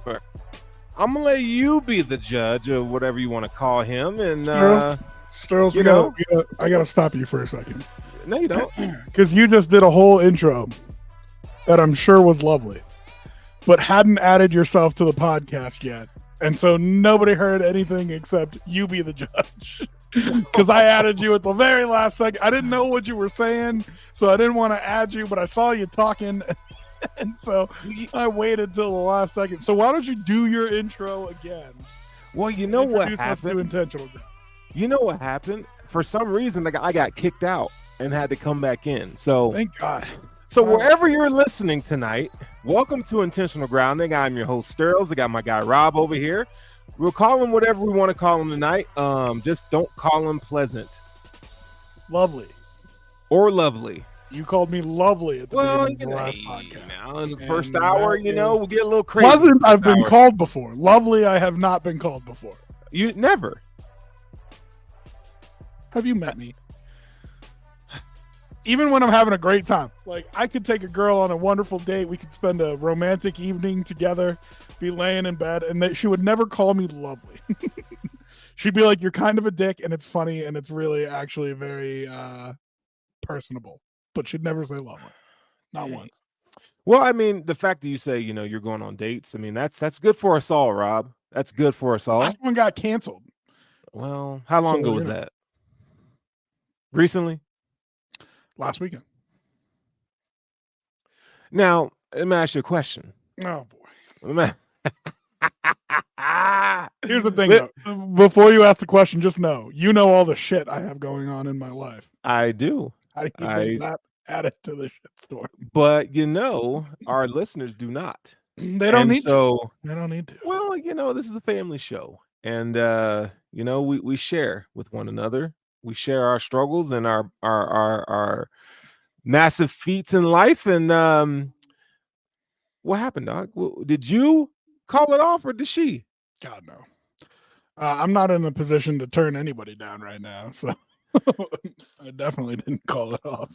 I'm gonna let you be the judge of whatever you want to call him, and Sterls, I gotta stop you for a second. No, you don't, because you just did a whole intro that I'm sure was lovely, but hadn't added yourself to the podcast yet, and so nobody heard anything except you be the judge. Because I added you at the very last second. I didn't know what you were saying, so I didn't want to add you, but I saw you talking. And so I waited till the last second. So why don't you do your intro again? Well, you know what Introduce us to happened? Intentional. You know what happened? For some reason, I got kicked out and had to come back in. So Thank God. So wherever you're listening tonight, welcome to Intentional Grounding. I'm your host, Sterls. I got my guy, Rob, over here. We'll call him whatever we want to call him tonight. Just don't call him pleasant. Lovely. Or lovely. You called me lovely at the beginning of the last podcast. Now in the first hour, we'll get a little crazy. Pleasant, I've been called before. Lovely, I have not been called before. You never. Have you met me? Even when I'm having a great time. Like, I could take a girl on a wonderful date. We could spend a romantic evening together, be laying in bed, and she would never call me lovely. She'd be like, you're kind of a dick, and it's funny, and it's really actually very personable. But she'd never say lovely. Not once. Well, I mean, the fact that you say, you're going on dates, I mean, that's good for us all, Rob. That's good for us all. Last one got canceled. Well, how long ago was that? Recently? Last weekend. Now, let me ask you a question. Oh, boy. Here's the thing, though. Before you ask the question, just know, you know all the shit I have going on in my life. I do. How do you think that added to the shit story? But, our listeners do not. They don't need to. They don't need to. Well, this is a family show. And, we share with one another. We share our struggles and our massive feats in life. And what happened, dog? Did you call it off or did she? God, no. I'm not in a position to turn anybody down right now, so I definitely didn't call it off.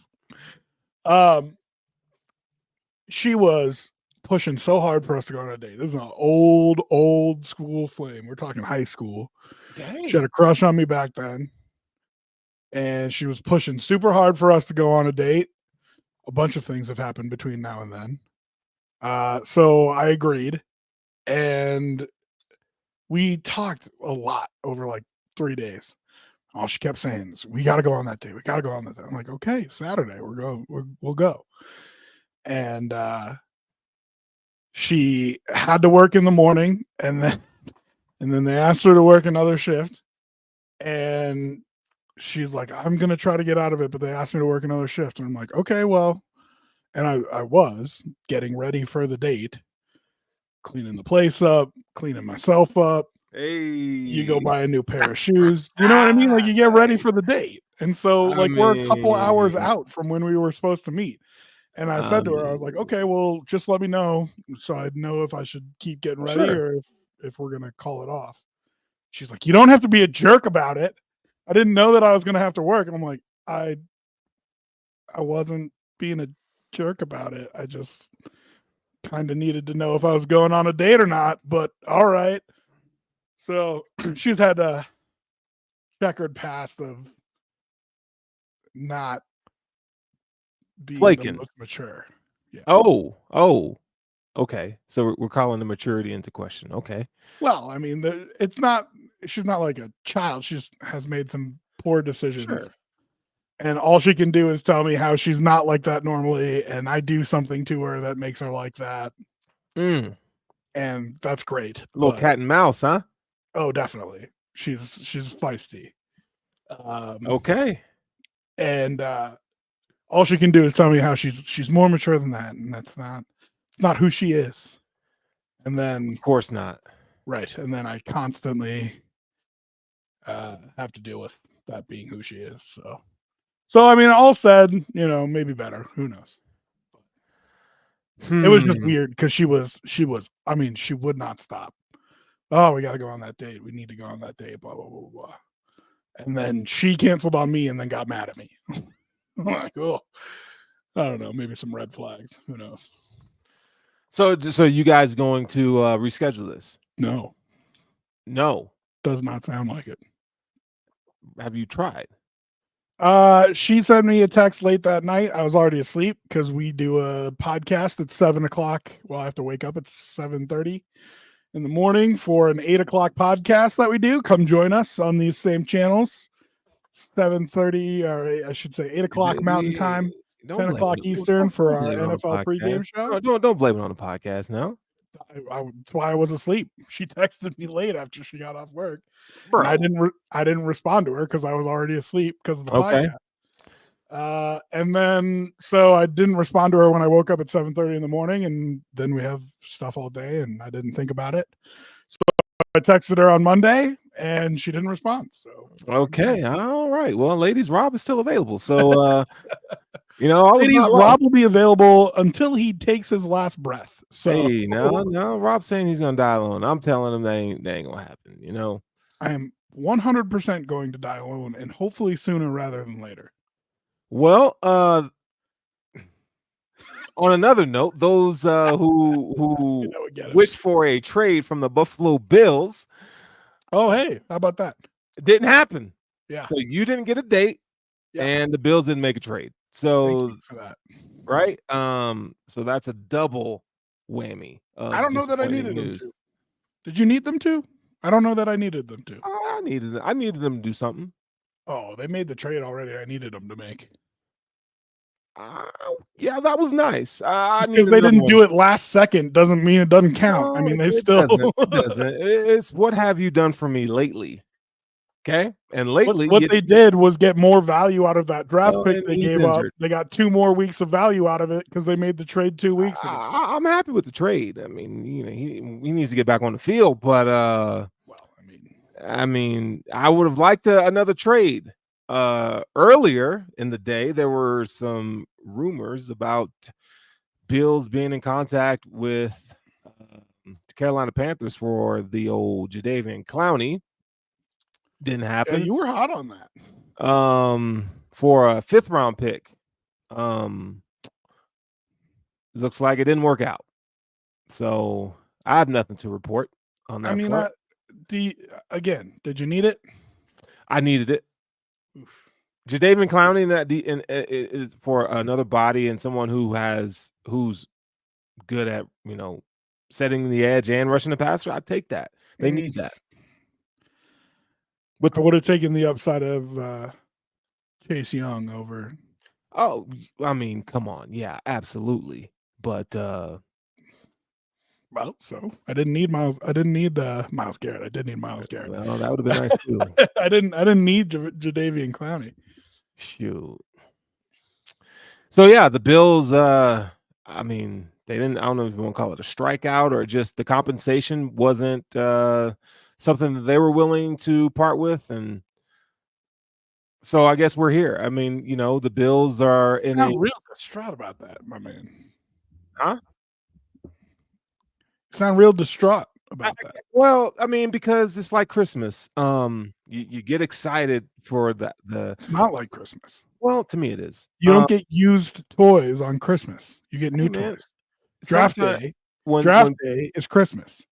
She was pushing so hard for us to go on a date. This is an old school flame. We're talking high school. Dang. She had a crush on me back then. And she was pushing super hard for us to go on a date. A bunch of things have happened between now and then. So I agreed. And we talked a lot over like 3 days. All she kept saying is, we got to go on that date. We got to go on that date. I'm like, okay, Saturday, we'll go. And she had to work in the morning, and then they asked her to work another shift. And she's like, I'm going to try to get out of it, but they asked me to work another shift. And I'm like, okay, well, and I was getting ready for the date, cleaning the place up, cleaning myself up. Hey, you go buy a new pair of shoes. You know what I mean? Like, you get ready for the date. And so we're a couple hours out from when we were supposed to meet. And I said to her, I was like, okay, well, just let me know so I'd know if I should keep getting ready or if we're going to call it off. She's like, you don't have to be a jerk about it. I didn't know that I was going to have to work. And I'm like, I wasn't being a jerk about it. I just kind of needed to know if I was going on a date or not, but all right. So she's had a checkered past of not being the most mature. Yeah. Oh, okay. So we're calling the maturity into question. Okay. Well, I mean, she's not like a child. She just has made some poor decisions. Sure. And all she can do is tell me how she's not like that normally. And I do something to her that makes her like that. And that's great. A little cat and mouse, huh? Oh, definitely. She's feisty. Okay. And all she can do is tell me how she's more mature than that. And it's not who she is. And then, of course not. Right. And then I constantly have to deal with that being who she is. So I mean, all said, maybe better. Who knows? It was just weird because she would not stop. Oh, we got to go on that date. We need to go on that date, blah, blah, blah, blah. And then she canceled on me and then got mad at me. I'm like, oh, I don't know. Maybe some red flags. Who knows? So you guys going to reschedule this? No, No. does not sound like it. Have you tried? She sent me a text late that night. I was already asleep because we do a podcast at 7 o'clock. Well, I have to wake up at 7:30 in the morning for an 8 o'clock podcast that we do. Come join us on these same channels. 7:30, or I should say 8 o'clock Mountain Time, Don't 10 o'clock blame it. Eastern for Don't our blame it on the NFL pregame podcast. show. No, don't blame it on the podcast now, That's why I was asleep. She texted me late after she got off work, bro. and I didn't respond to her because I was already asleep because of the Okay. podcast. And then so I didn't respond to her when I woke up at 7:30 in the morning, and then we have stuff all day, and I didn't think about it. So I texted her on Monday, and she didn't respond. So Okay, all right. Well, ladies, Rob is still available, so all is ladies, not lost. Rob will be available until he takes his last breath. So Hey, no, Rob's saying he's gonna die alone. I'm telling him that ain't gonna happen. I am 100% going to die alone, and hopefully sooner rather than later. Well, on another note, those who wish for a trade from the Buffalo Bills. Oh, hey, how about that? It didn't happen. Yeah. So you didn't get a date, and the Bills didn't make a trade. So thank you for that. Right? So that's a double whammy. I don't know that I needed them to. Did you need them to? I don't know that I needed them to. I needed them to do something. Oh, they made the trade already. I needed them to make. Yeah, that was nice. Because they didn't do it last second doesn't mean it doesn't count. I mean, they still it doesn't. It's what have you done for me lately? Okay, and lately what they did was get more value out of that draft pick they gave up. Injured. They got 2 more weeks of value out of it because they made the trade 2 weeks ago. I'm happy with the trade. I mean, he needs to get back on the field, but I mean, I would have liked another trade. Earlier in the day, there were some rumors about Bills being in contact with the Carolina Panthers for the old Jadeveon Clowney. Didn't happen. Yeah, you were hot on that. For a 5th round pick. Looks like it didn't work out. So I have nothing to report on that. I mean, again, did you need it? I needed it. Jadeveon Clowney is for another body and someone who's good at setting the edge and rushing the passer. I'd take that. They need that. But I would have taken the upside of Chase Young over. Oh, I mean, come on, yeah, absolutely. But well, so I didn't need Miles. I didn't need Myles Garrett. I did need Myles Garrett. Well, that would have been nice too. I didn't need Jadeveon Clowney. Shoot. So yeah, the Bills. I mean, they didn't. I don't know if you want to call it a strikeout or just the compensation wasn't something that they were willing to part with, and so I guess we're here. I mean, the Bills are in a real distraught about that, my man. Huh? You sound real distraught about that. Well, I mean, because it's like Christmas. You get excited for the. It's not like Christmas. Well, to me, it is. You don't get used toys on Christmas. You get new toys. Draft day is Christmas.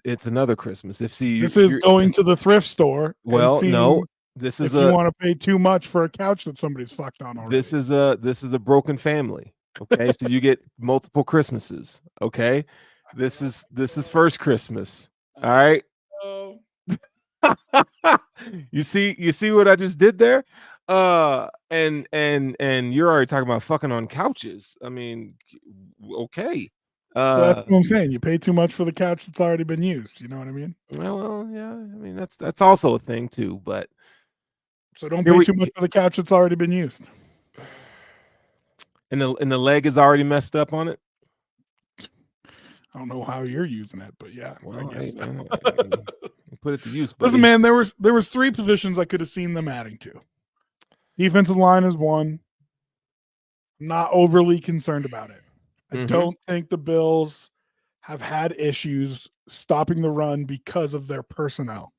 It's another Christmas. This is going to the thrift store. Well, no. This is you want to pay too much for a couch that somebody's fucked on already. This is a broken family. Okay, so you get multiple Christmases. Okay, this is first Christmas. All right. You see what I just did there? And you're already talking about fucking on couches. I mean, okay. So that's what I'm saying. You pay too much for the couch that's already been used. You know what I mean? Well, yeah. I mean, that's also a thing too. But so don't pay too much for the couch that's already been used. And the leg is already messed up on it. I don't know how you're using it, but yeah, well, I guess man, put it to use. Buddy. Listen, man, there was 3 positions I could have seen them adding to. Defensive line is one. I'm not overly concerned about it. I don't think the Bills have had issues stopping the run because of their personnel.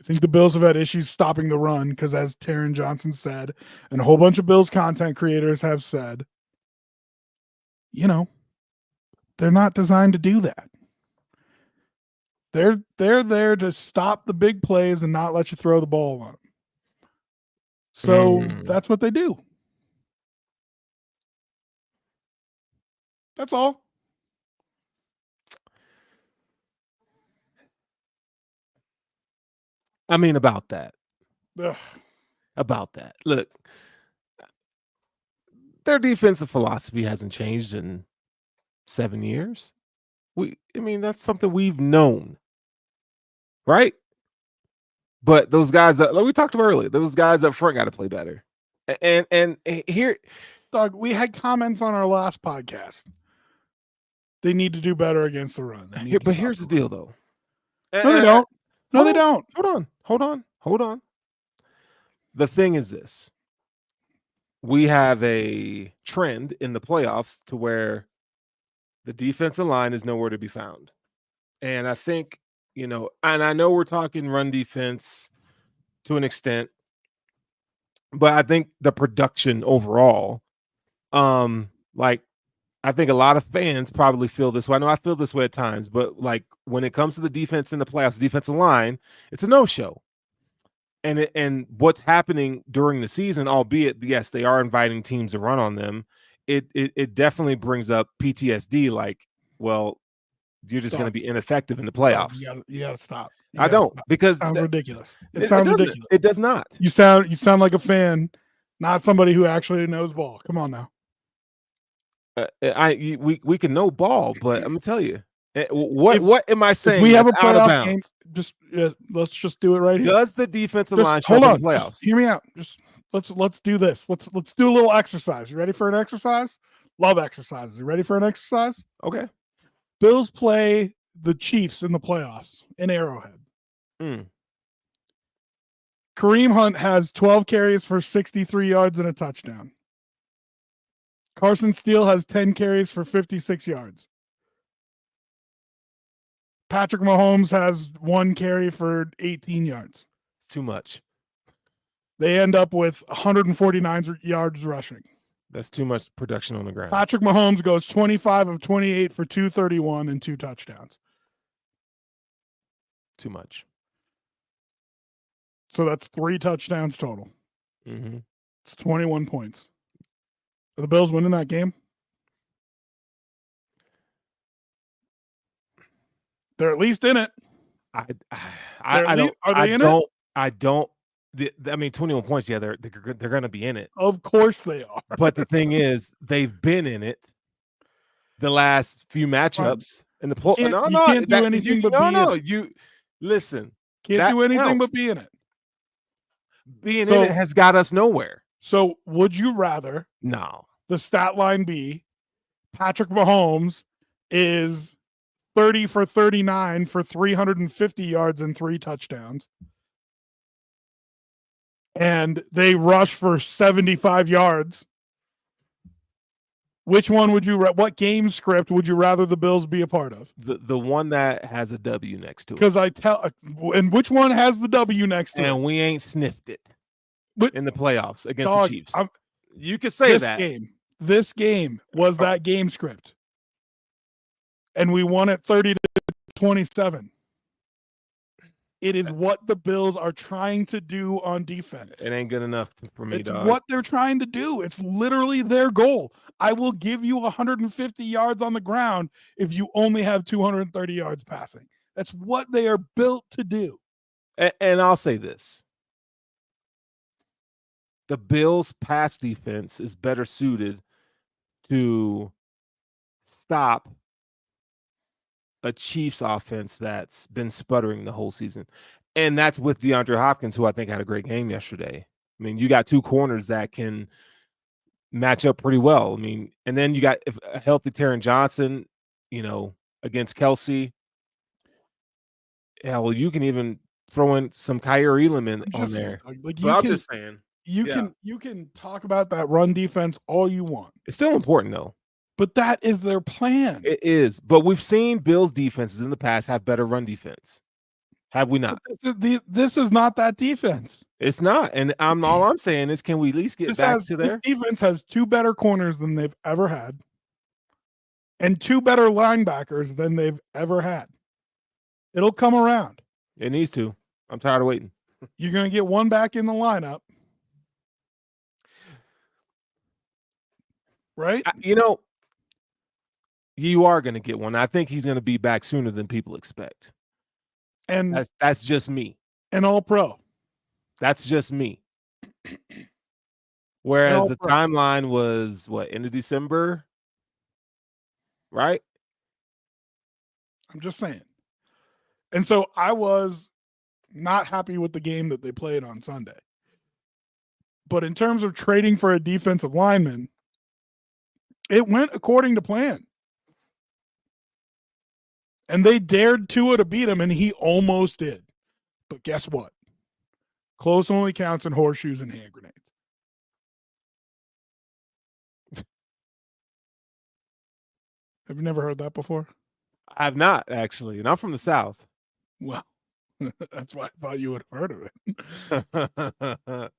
I think the Bills have had issues stopping the run because, as Taron Johnson said, and a whole bunch of Bills content creators have said, they're not designed to do that. They're there to stop the big plays and not let you throw the ball on them. So that's what they do. That's all. I mean, about that. Ugh. About that. Look, their defensive philosophy hasn't changed in 7 years. That's something we've known, right? But those guys, like we talked about earlier, those guys up front got to play better. And here, Doug, we had comments on our last podcast. They need to do better against the run. But here's the deal, though. No, they don't. No, they don't. Hold on. The thing is this. We have a trend in the playoffs to where the defensive line is nowhere to be found. And I think, and I know we're talking run defense to an extent, but I think the production overall, I think a lot of fans probably feel this way. I know I feel this way at times, but like when it comes to the defense in the playoffs, defensive line, it's a no-show. And what's happening during the season, albeit yes, they are inviting teams to run on them, it definitely brings up PTSD. Like, well, you're just going to be ineffective in the playoffs. You got to stop. I don't stop. because it sounds ridiculous. It sounds ridiculous. It does not. You sound like a fan, not somebody who actually knows ball. Come on now. We can know ball, but I'm gonna tell you, what am I saying? We have a playoff game. Just let's just do it right here. Does the defensive line show up in the playoffs? Hear me out. Just let's do this. Let's do a little exercise. You ready for an exercise? Love exercises. You ready for an exercise? Okay. Bills play the Chiefs in the playoffs in Arrowhead. Kareem Hunt has 12 carries for 63 yards and a touchdown. Carson Steele has 10 carries for 56 yards. Patrick Mahomes has 1 carry for 18 yards. It's too much. They end up with 149 yards rushing. That's too much production on the ground. Patrick Mahomes goes 25 of 28 for 231 and 2 touchdowns. Too much. So that's 3 touchdowns total. It's 21 points. Are the Bills winning that game? They're at least in it. I don't. Are they in it? I don't. I mean, 21 points. Yeah, they're going to be in it. Of course they are. But the thing is, they've been in it the last few matchups in the play. You can't do anything but be in it. You listen. Can't do anything but be in it. Being in it has got us nowhere. So would you rather the stat line be Patrick Mahomes is 30 for 39 for 350 yards and 3 touchdowns, and they rush for 75 yards? Which one would you what game script would you rather the Bills be a part of? The one that has a W next to it. Because and which one has the W next to it? And we ain't sniffed it in the playoffs against the Chiefs. You could say that. This game was that game script. And we won it 30-27. It is what the Bills are trying to do on defense. It ain't good enough for me, dog. It's what they're trying to do. It's literally their goal. I will give you 150 yards on the ground if you only have 230 yards passing. That's what they are built to do. And I'll say this. The Bills' pass defense is better suited to stop a Chiefs offense that's been sputtering the whole season. And that's with DeAndre Hopkins, who I think had a great game yesterday. I mean, you got 2 corners that can match up pretty well. I mean, and then you got a healthy Taron Johnson, against Kelsey. Hell, you can even throw in some Kyrie Elam on there. I'm just saying. You can talk about that run defense all you want. It's still important, though. But that is their plan. It is. But we've seen Bills defenses in the past have better run defense. Have we not? This is not that defense. It's not. And all I'm saying is, can we at least get back to there? This defense has 2 better corners than they've ever had. and 2 better linebackers than they've ever had. It'll come around. It needs to. I'm tired of waiting. You're going to get one back in the lineup. Right? You are going to get one. I think he's going to be back sooner than people expect. And that's just me. An all-pro. That's just me. Whereas the timeline was end of December, right? I'm just saying. And so I was not happy with the game that they played on Sunday. But in terms of trading for a defensive lineman, it went according to plan. And they dared Tua to beat him, and he almost did. But guess what? Close only counts in horseshoes and hand grenades. Have you never heard that before? I have not, actually. And I'm from the South. Well, that's why I thought you would have heard of it.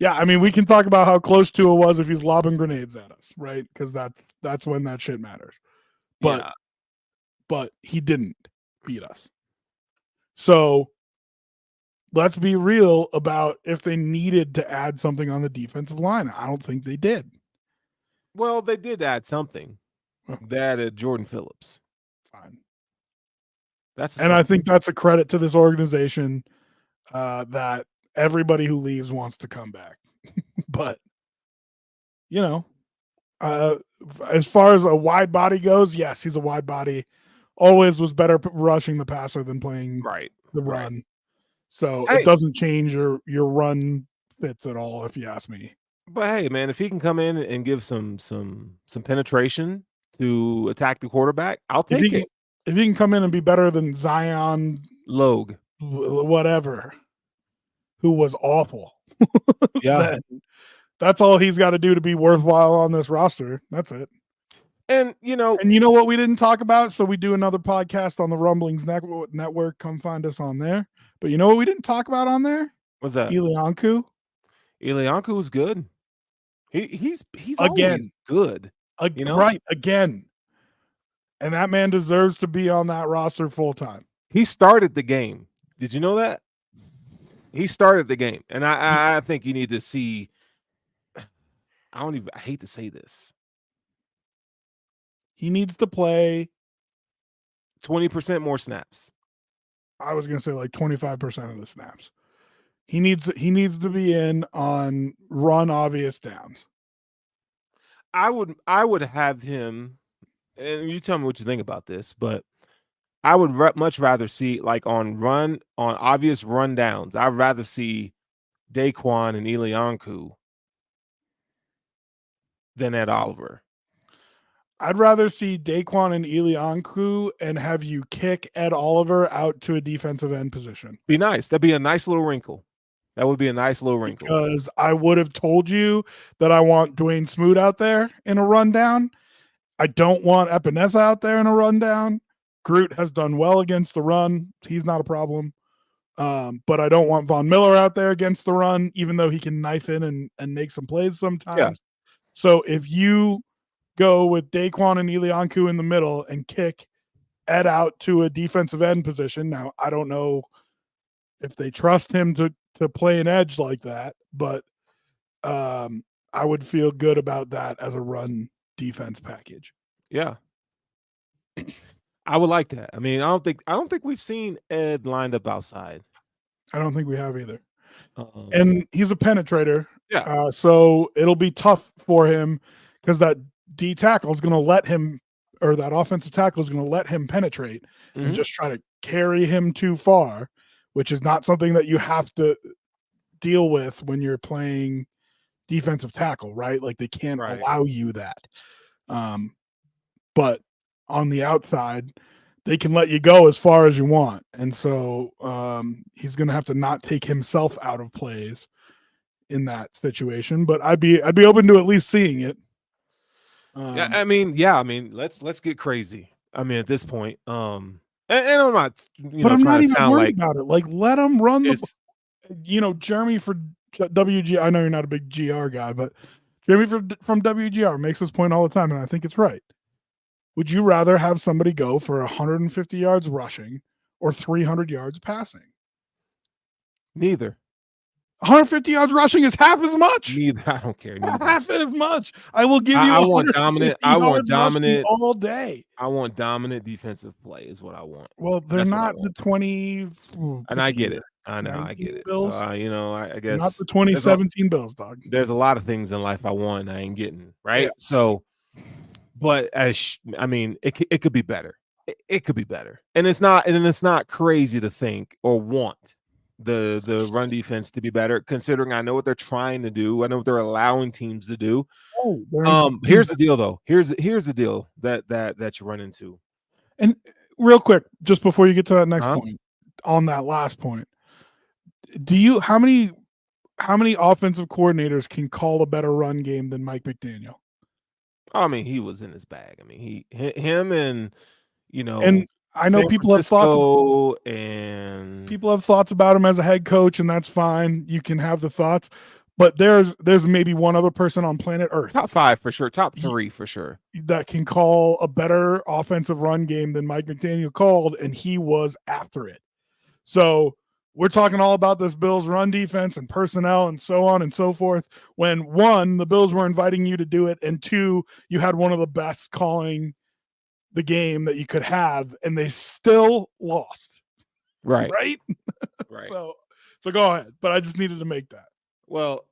Yeah, I mean, we can talk about how close Tua was if he's lobbing grenades at us, right? Because that's when that shit matters. But he didn't beat us. So let's be real about if they needed to add something on the defensive line. I don't think they did. Well, they did add something. They added Jordan Phillips. Fine. I think that's a credit to this organization that everybody who leaves wants to come back. But, as far as a wide body goes, yes, he's a wide body. Always was better rushing the passer than playing the run. Right. So it doesn't change your run fits at all, if you ask me. But hey, man, if he can come in and give some penetration to attack the quarterback, I'll take it. If he can come in and be better than Zion Logue, whatever, who was awful. Yeah. That's all he's got to do to be worthwhile on this roster. That's it. And you know what we didn't talk about? So we do another podcast on the Rumblings Network. Come find us on there. But you know what we didn't talk about on there? What's that? Elianku. Elianku's good. He's always good. Right, again. And that man deserves to be on that roster full time. He started the game. Did you know that? He started the game. And I think you need to see. I hate to say this. He needs to play 20% more snaps. I was going to say like 25% of the snaps. He needs to be in on run obvious downs. I would have him, and you tell me what you think about this, but I would much rather see like on obvious run downs. I'd rather see Daquan and Elianku than Ed Oliver. I'd rather see Daquan and Elianku and have you kick Ed Oliver out to a defensive end position. Be nice. That'd be a nice little wrinkle. That would be a nice little wrinkle. Because I would have told you that I want Dwayne Smoot out there in a rundown. I don't want Epinesa out there in a rundown. Groot has done well against the run. He's not a problem. But I don't want Von Miller out there against the run, even though he can knife in and make some plays sometimes. Yeah. So if you go with Daquan and Elianku in the middle and kick Ed out to a defensive end position. Now, I don't know if they trust him to play an edge like that, but I would feel good about that as a run defense package. Yeah. I would like that. I mean, I don't think we've seen Ed lined up outside. I don't think we have either. And he's a penetrator. Yeah. So it'll be tough for him because that D tackle is going to let him, or that offensive tackle is going to let him penetrate and just try to carry him too far, which is not something that you have to deal with when you're playing defensive tackle, right? Like they can't allow you that. But on the outside, they can let you go as far as you want. And so he's going to have to not take himself out of plays in that situation, but I'd be open to at least seeing it. I mean, let's get crazy. I mean, at this point, and I'm not, but I'm not even worried about it. Like, let him run Jeremy for WG. I know you're not a big GR guy, but Jeremy from WGR makes this point all the time, and I think it's right. Would you rather have somebody go for 150 yards rushing or 300 yards passing? Neither. 150 yards rushing is half as much. Neither. I don't care. Neither. Half as much. I will give you I want dominant. 150 I want yards rushing dominant. all day. I want dominant defensive play is what I want. Well, they're That's not the 20. And I get it. I know. I get it. Bills. So, I guess. Not the 2017 Bills, dog. There's a lot of things in life I want and I ain't getting, right? Yeah. So, but it could be better. It could be better. And it's not crazy to think or want the run defense to be better, considering I know what they're trying to do. I know what they're allowing teams to do. Here's the deal though. Here's the deal that you run into. And real quick, just before you get to that next point, on that last point, how many offensive coordinators can call a better run game than Mike McDaniel? I mean, he was in his bag. I mean, him and and I know people have thoughts about him as a head coach, and that's fine. You can have the thoughts, but there's maybe one other person on planet Earth, top 5 for sure, top 3 for sure, that can call a better offensive run game than Mike McDaniel called, and he was after it. So we're talking all about this Bills run defense and personnel and so on and so forth, when 1, the Bills were inviting you to do it, and 2, you had one of the best calling the game that you could have, and they still lost. Right. So go ahead, but I just needed to make that. Well,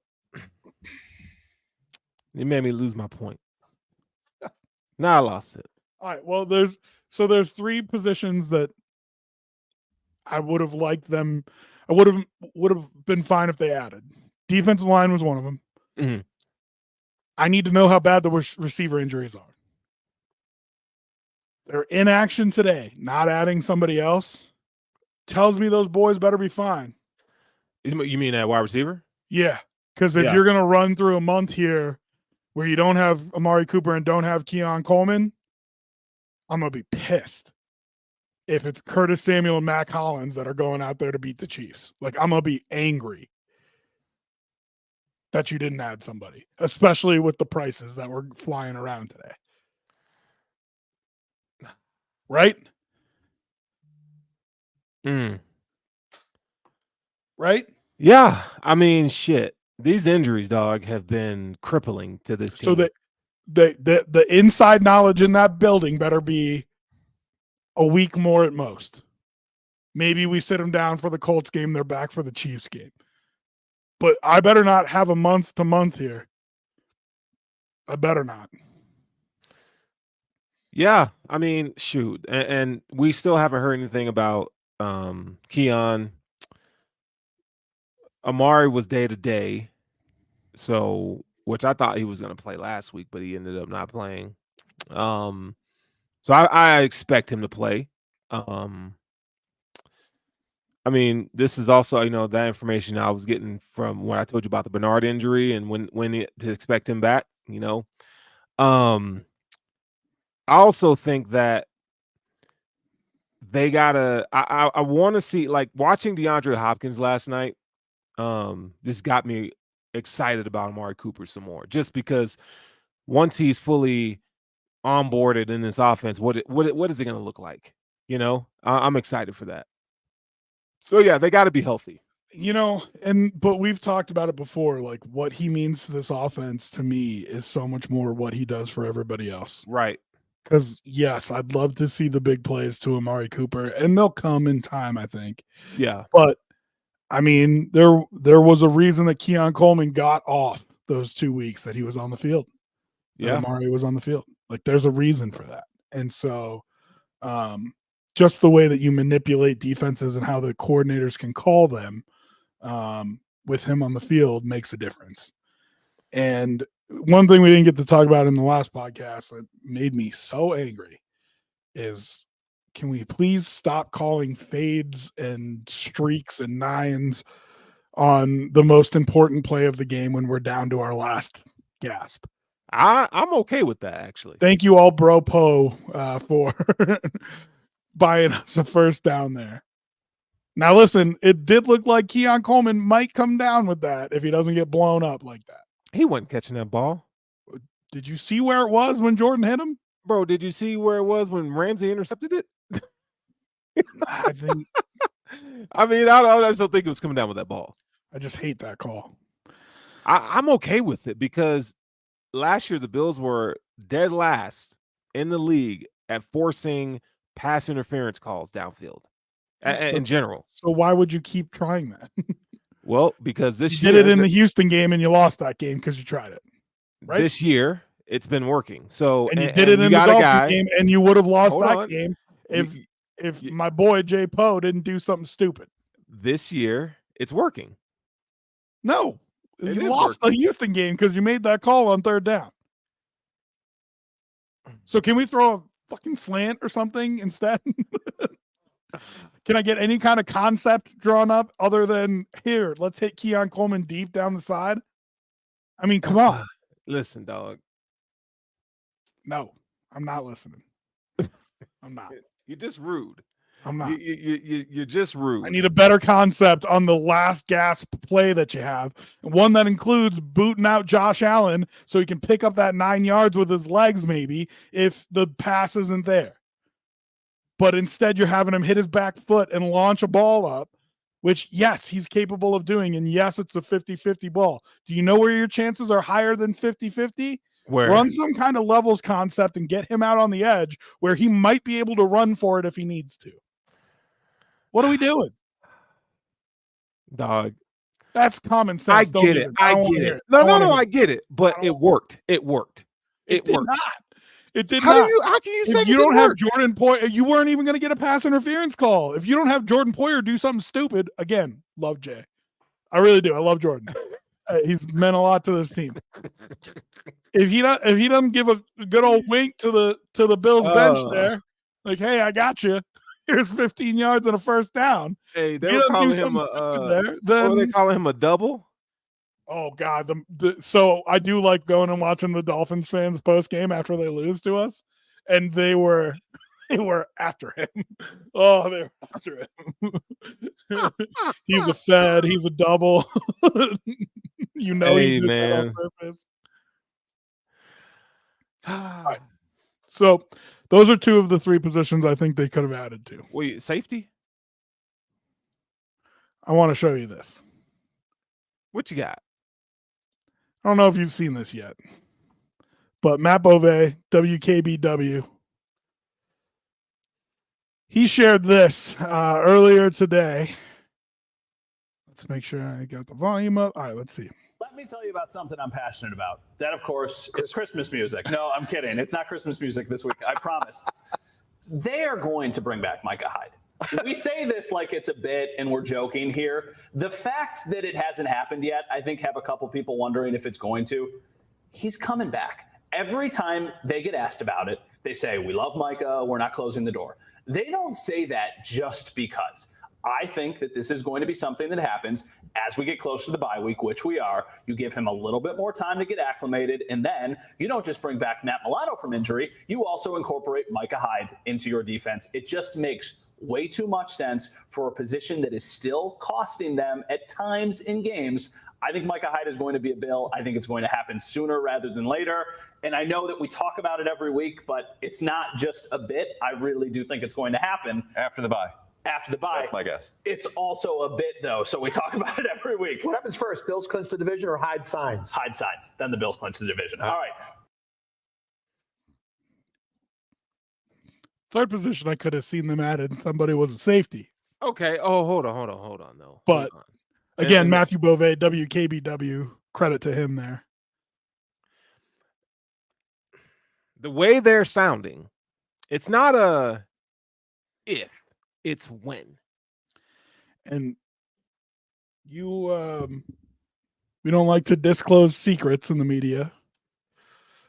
you made me lose my point. Now I lost it. All right. Well, there's 3 positions that I would have liked them. I would have been fine if they added. Defensive line was one of them. Mm-hmm. I need to know how bad the receiver injuries are. They're in action today. Not adding somebody else tells me those boys better be fine. You mean at wide receiver? Yeah, because if you're going to run through a month here where you don't have Amari Cooper and don't have Keon Coleman, I'm going to be pissed if it's Curtis Samuel and Mac Hollins that are going out there to beat the Chiefs. Like, I'm going to be angry that you didn't add somebody, especially with the prices that were flying around today. Right? Right? Yeah. I mean, shit. These injuries, dog, have been crippling to this team. So the inside knowledge in that building better be a week more at most. Maybe we sit them down for the Colts game. They're back for the Chiefs game. But I better not have a month to month here. I better not. Yeah, I mean, shoot, and we still haven't heard anything about Keon. Amari was day to day, so which I thought he was going to play last week, but he ended up not playing. So I expect him to play. I mean, this is also that information I was getting from when I told you about the Bernard injury and when to expect him back. I also think that they gotta. I want to see, like, watching DeAndre Hopkins last night. This got me excited about Amari Cooper some more, just because once he's fully onboarded in this offense, what is it going to look like? I'm excited for that. So yeah, they got to be healthy. But we've talked about it before. Like, what he means to this offense, to me, is so much more what he does for everybody else. Right. Because, yes, I'd love to see the big plays to Amari Cooper, and they'll come in time, I think. Yeah. But, I mean, there was a reason that Keon Coleman got off those 2 weeks that he was on the field. Yeah. Amari was on the field. Like, there's a reason for that. And so, just the way that you manipulate defenses and how the coordinators can call them with him on the field makes a difference. And one thing we didn't get to talk about in the last podcast that made me so angry is, can we please stop calling fades and streaks and nines on the most important play of the game when we're down to our last gasp? I'm okay with that, actually. Thank you all, Bro Po, for buying us a first down there. Now, listen, it did look like Keon Coleman might come down with that if he doesn't get blown up like that. He wasn't catching that ball. Did you see where it was when Jordan hit him? Bro, did you see where it was when Ramsey intercepted it? I think. I mean, I still think it was coming down with that ball. I just hate that call. I'm okay with it because last year the Bills were dead last in the league at forcing pass interference calls downfield in general. So why would you keep trying that? Well, because this you year did it in the Houston game and you lost that game because you tried it. Right? This year it's been working. So and you did it in the Dolphins game, and you would have lost that game if my boy Jay Poe didn't do something stupid. This year it's working. No, you lost the Houston game because you made that call on third down. So can we throw a fucking slant or something instead? Can I get any kind of concept drawn up other than here? Let's hit Keon Coleman deep down the side. I mean, come on. Listen, dog. No, I'm not listening. I'm not. You're just rude. I'm not. You're just rude. I need a better concept on the last gasp play that you have. One that includes booting out Josh Allen so he can pick up that 9 yards with his legs maybe if the pass isn't there. But instead you're having him hit his back foot and launch a ball up, which, yes, he's capable of doing. And yes, it's a 50-50 ball. Do you know where your chances are higher than 50-50? Where? Run some kind of levels concept and get him out on the edge where he might be able to run for it if he needs to. What are we doing? Dog. That's common sense. I get it. I get it. No, I get it. But it worked. It worked. It worked. Not. It did not. How can you say you don't have Jordan Poyer? You weren't even going to get a pass interference call. If you don't have Jordan Poyer do something stupid, again, love Jay. I really do. I love Jordan. He's meant a lot to this team. If he doesn't give a good old wink to the Bills bench there, like, hey, I got you. Here's 15 yards and a first down. Hey, they were calling him what were they calling him, a double? Oh God! So I do like going and watching the Dolphins fans post game after they lose to us, and they were after him. Oh, they were after him. He's a fed. He's a double. He did that on purpose. Right. So those are two of the three positions I think they could have added to. Wait, safety? I want to show you this. What you got? I don't know if you've seen this yet, but Matt Bove, WKBW, he shared this earlier today. Let's make sure I got the volume up. All right, let's see. Let me tell you about something I'm passionate about. That, of course, is Christmas music. No, I'm kidding. It's not Christmas music this week. I promise. They are going to bring back Micah Hyde. We say this like it's a bit and we're joking here. The fact that it hasn't happened yet, I think, have a couple people wondering if it's going to. He's coming back. Every time they get asked about it, they say, we love Micah, we're not closing the door. They don't say that just because. I think that this is going to be something that happens as we get closer to the bye week, which we are. You give him a little bit more time to get acclimated, and then you don't just bring back Matt Milano from injury, you also incorporate Micah Hyde into your defense. It just makes way too much sense for a position that is still costing them at times in games. I think Micah Hyde is going to be a Bill. I think it's going to happen sooner rather than later. And I know that we talk about it every week, but it's not just a bit. I really do think it's going to happen. After the bye. After the bye. That's my guess. It's also a bit, though, so we talk about it every week. What happens first? Bills clinch the division or Hyde signs? Hyde signs. Then the Bills clinch the division. All right. Third position I could have seen them add and somebody was a safety. Okay. Oh, hold on, though. But again, Matthew Bove, WKBW, credit to him there. The way they're sounding, it's not a if, it's when. And we don't like to disclose secrets in the media,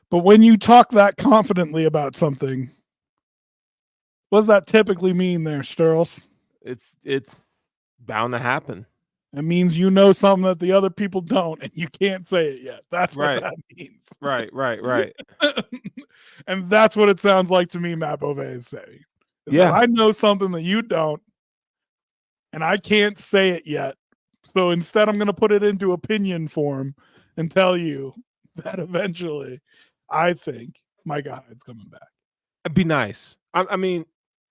but when you talk that confidently about something, what does that typically mean there, Sterls? It's bound to happen. It means you know something that the other people don't, and you can't say it yet. That's what that means. Right. And that's what it sounds like to me Matt Bove is saying. Yeah. I know something that you don't, and I can't say it yet. So instead, I'm going to put it into opinion form and tell you that eventually I think Micah Hyde's coming back. It'd be nice. I mean,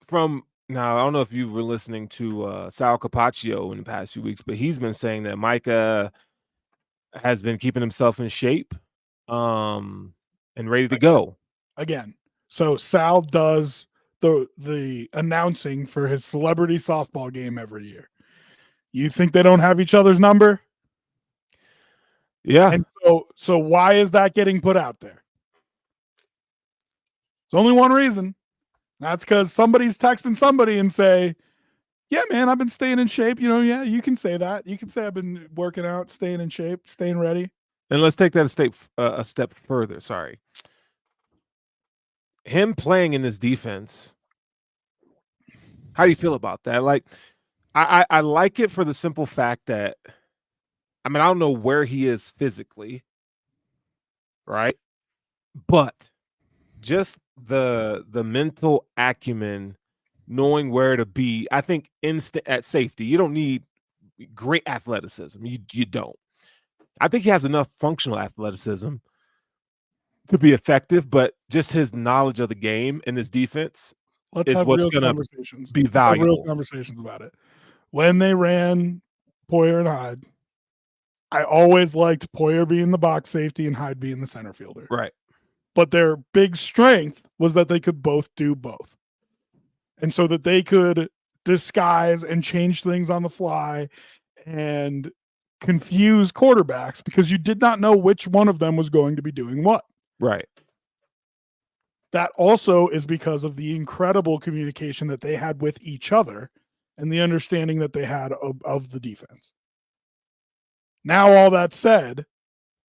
from now, I don't know if you were listening to Sal Capaccio in the past few weeks, but he's been saying that Micah has been keeping himself in shape, and ready to go. Again, so Sal does the announcing for his celebrity softball game every year. You think they don't have each other's number? Yeah. And so why is that getting put out there? There's only one reason. That's because somebody's texting somebody and say, yeah, man, I've been staying in shape. You know, yeah, you can say that. You can say I've been working out, staying in shape, staying ready. And let's take that a step further. Sorry. Him playing in this defense. How do you feel about that? Like, I like it for the simple fact that, I mean, I don't know where he is physically, right? But just the mental acumen, knowing where to be. I think at safety, you don't need great athleticism. You don't. I think he has enough functional athleticism to be effective, but just his knowledge of the game and his defense is what's going to be valuable. Let's have real conversations about it. When they ran Poyer and Hyde, I always liked Poyer being the box safety and Hyde being the center fielder. Right. But their big strength was that they could both do both. And so that they could disguise and change things on the fly and confuse quarterbacks because you did not know which one of them was going to be doing what. Right. That also is because of the incredible communication that they had with each other and the understanding that they had of the defense. Now, all that said,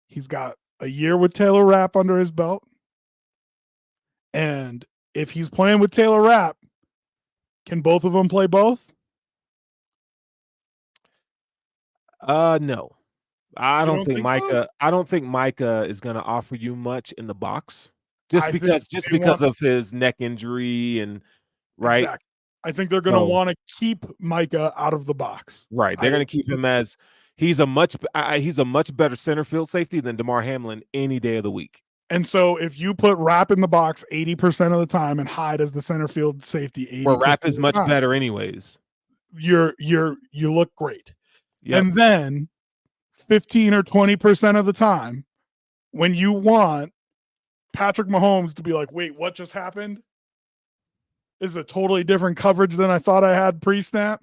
he's got a year with Taylor Rapp under his belt. And if he's playing with Taylor Rapp, can both of them play both? No. I don't think Micah is going to offer you much in the box just because of his neck injury and right. Exactly. I think they're going to want to keep Micah out of the box. Right. They're going to keep him as he's a much better center field safety than DeMar Hamlin any day of the week. And so if you put Rapp in the box 80% of the time and Hyde as the center field safety 80%, where Rapp is much better anyways, you look great. Yep. And then 15 or 20% of the time, when you want Patrick Mahomes to be like, wait, what just happened? This is a totally different coverage than I thought I had pre-snap.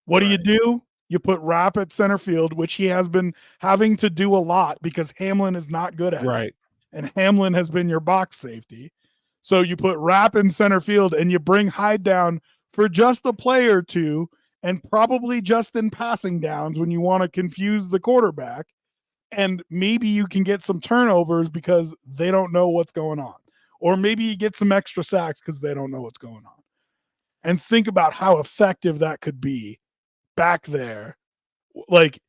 What do? You put Rapp at center field, which he has been having to do a lot because Hamlin is not good at it. And Hamlin has been your box safety. So you put Rapp in center field and you bring Hyde down for just a play or two and probably just in passing downs when you want to confuse the quarterback. And maybe you can get some turnovers because they don't know what's going on. Or maybe you get some extra sacks because they don't know what's going on. And think about how effective that could be back there. Like,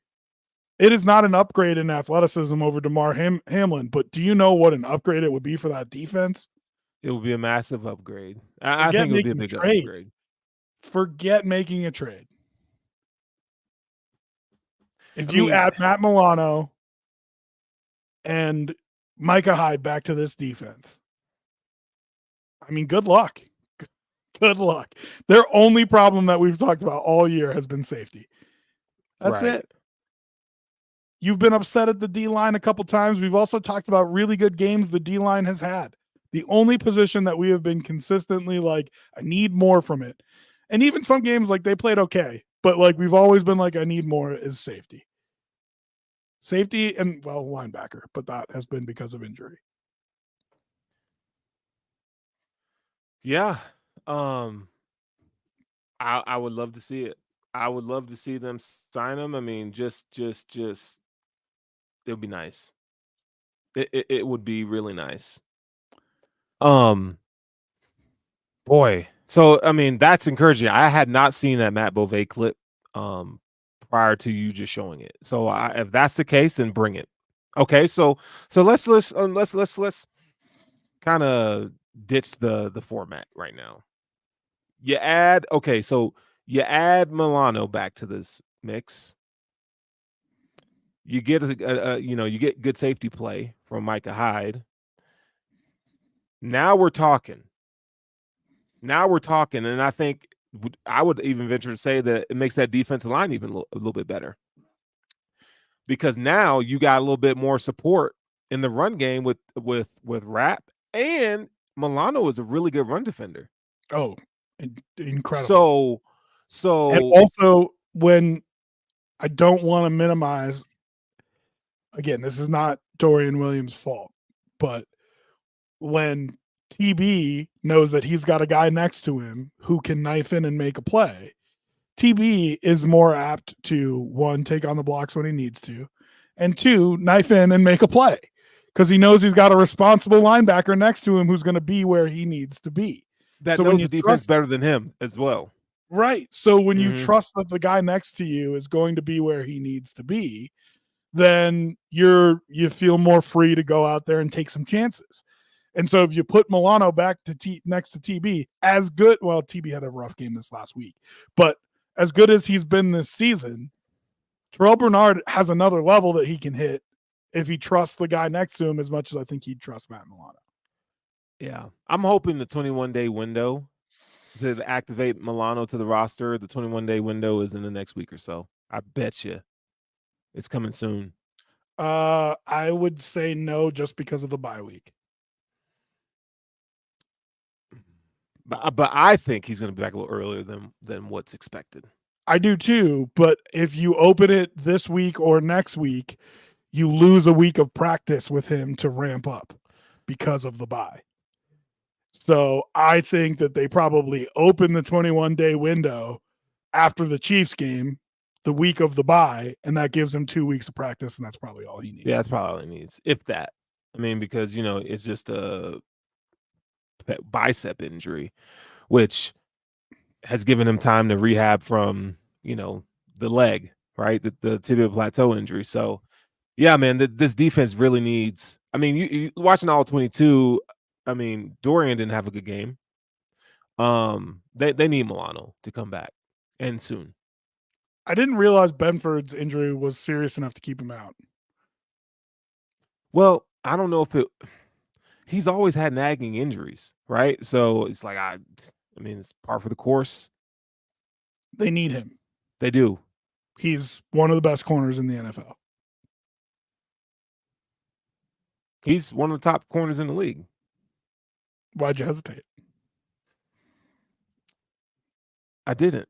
it is not an upgrade in athleticism over DeMar Hamlin, but do you know what an upgrade it would be for that defense? It would be a massive upgrade. I think it would be a big upgrade. Forget making a trade. If you add Matt Milano and Micah Hyde back to this defense, I mean, good luck. Good luck. Their only problem that we've talked about all year has been safety. That's it. You've been upset at the D-line a couple times. We've also talked about really good games the D-line has had. The only position that we have been consistently like, I need more from it. And even some games, like, they played okay. But, like, we've always been like, I need more is safety. Safety and, well, linebacker. But that has been because of injury. Yeah. I would love to see it. I would love to see them sign him. I mean, just it would be nice. It would be really nice. Boy. So I mean, that's encouraging. I had not seen that Matt Bove clip prior to you just showing it. So if that's the case, then bring it. Okay, so let's kind of ditch the format right now. You add Milano back to this mix. You get you get good safety play from Micah Hyde. Now we're talking. Now we're talking, and I think I would even venture to say that it makes that defensive line even a little bit better, because now you got a little bit more support in the run game with Rap, and Milano is a really good run defender. Oh, incredible. And So also, when I don't want to minimize, again, this is not Dorian Williams' fault, but when TB knows that he's got a guy next to him who can knife in and make a play, TB is more apt to, one, take on the blocks when he needs to, and two, knife in and make a play because he knows he's got a responsible linebacker next to him who's going to be where he needs to be. that So knows when the you defense trust, better than him as well. right? So when you Mhm. trust that the guy next to you is going to be where he needs to be, then you feel more free to go out there and take some chances. And so if you put Milano back to next to TB, as good, well, TB had a rough game this last week, but as good as he's been this season, Terrell Bernard has another level that he can hit if he trusts the guy next to him as much as I think he'd trust Matt Milano. Yeah, I'm hoping the 21-day window to activate Milano to the roster, the 21-day window is in the next week or so. I bet you it's coming soon. I would say no, just because of the bye week. But I think he's going to be back a little earlier than what's expected. I do too, but if you open it this week or next week, you lose a week of practice with him to ramp up because of the bye. So I think that they probably open the 21-day window after the Chiefs game, the week of the bye, and that gives him 2 weeks of practice, and that's probably all he needs. Yeah, that's probably all he needs, if that. I mean, because it's just a bicep injury, which has given him time to rehab from the leg, right, the tibial plateau injury. So yeah, man, this defense really needs. I mean, you watching all 22. I mean, Dorian didn't have a good game. They need Milano to come back and soon. I didn't realize Benford's injury was serious enough to keep him out. Well, I don't know if he's always had nagging injuries, right? So it's like I mean, it's par for the course. They need him. They do. He's one of the best corners in the NFL. He's one of the top corners in the league. Why'd you hesitate? I didn't.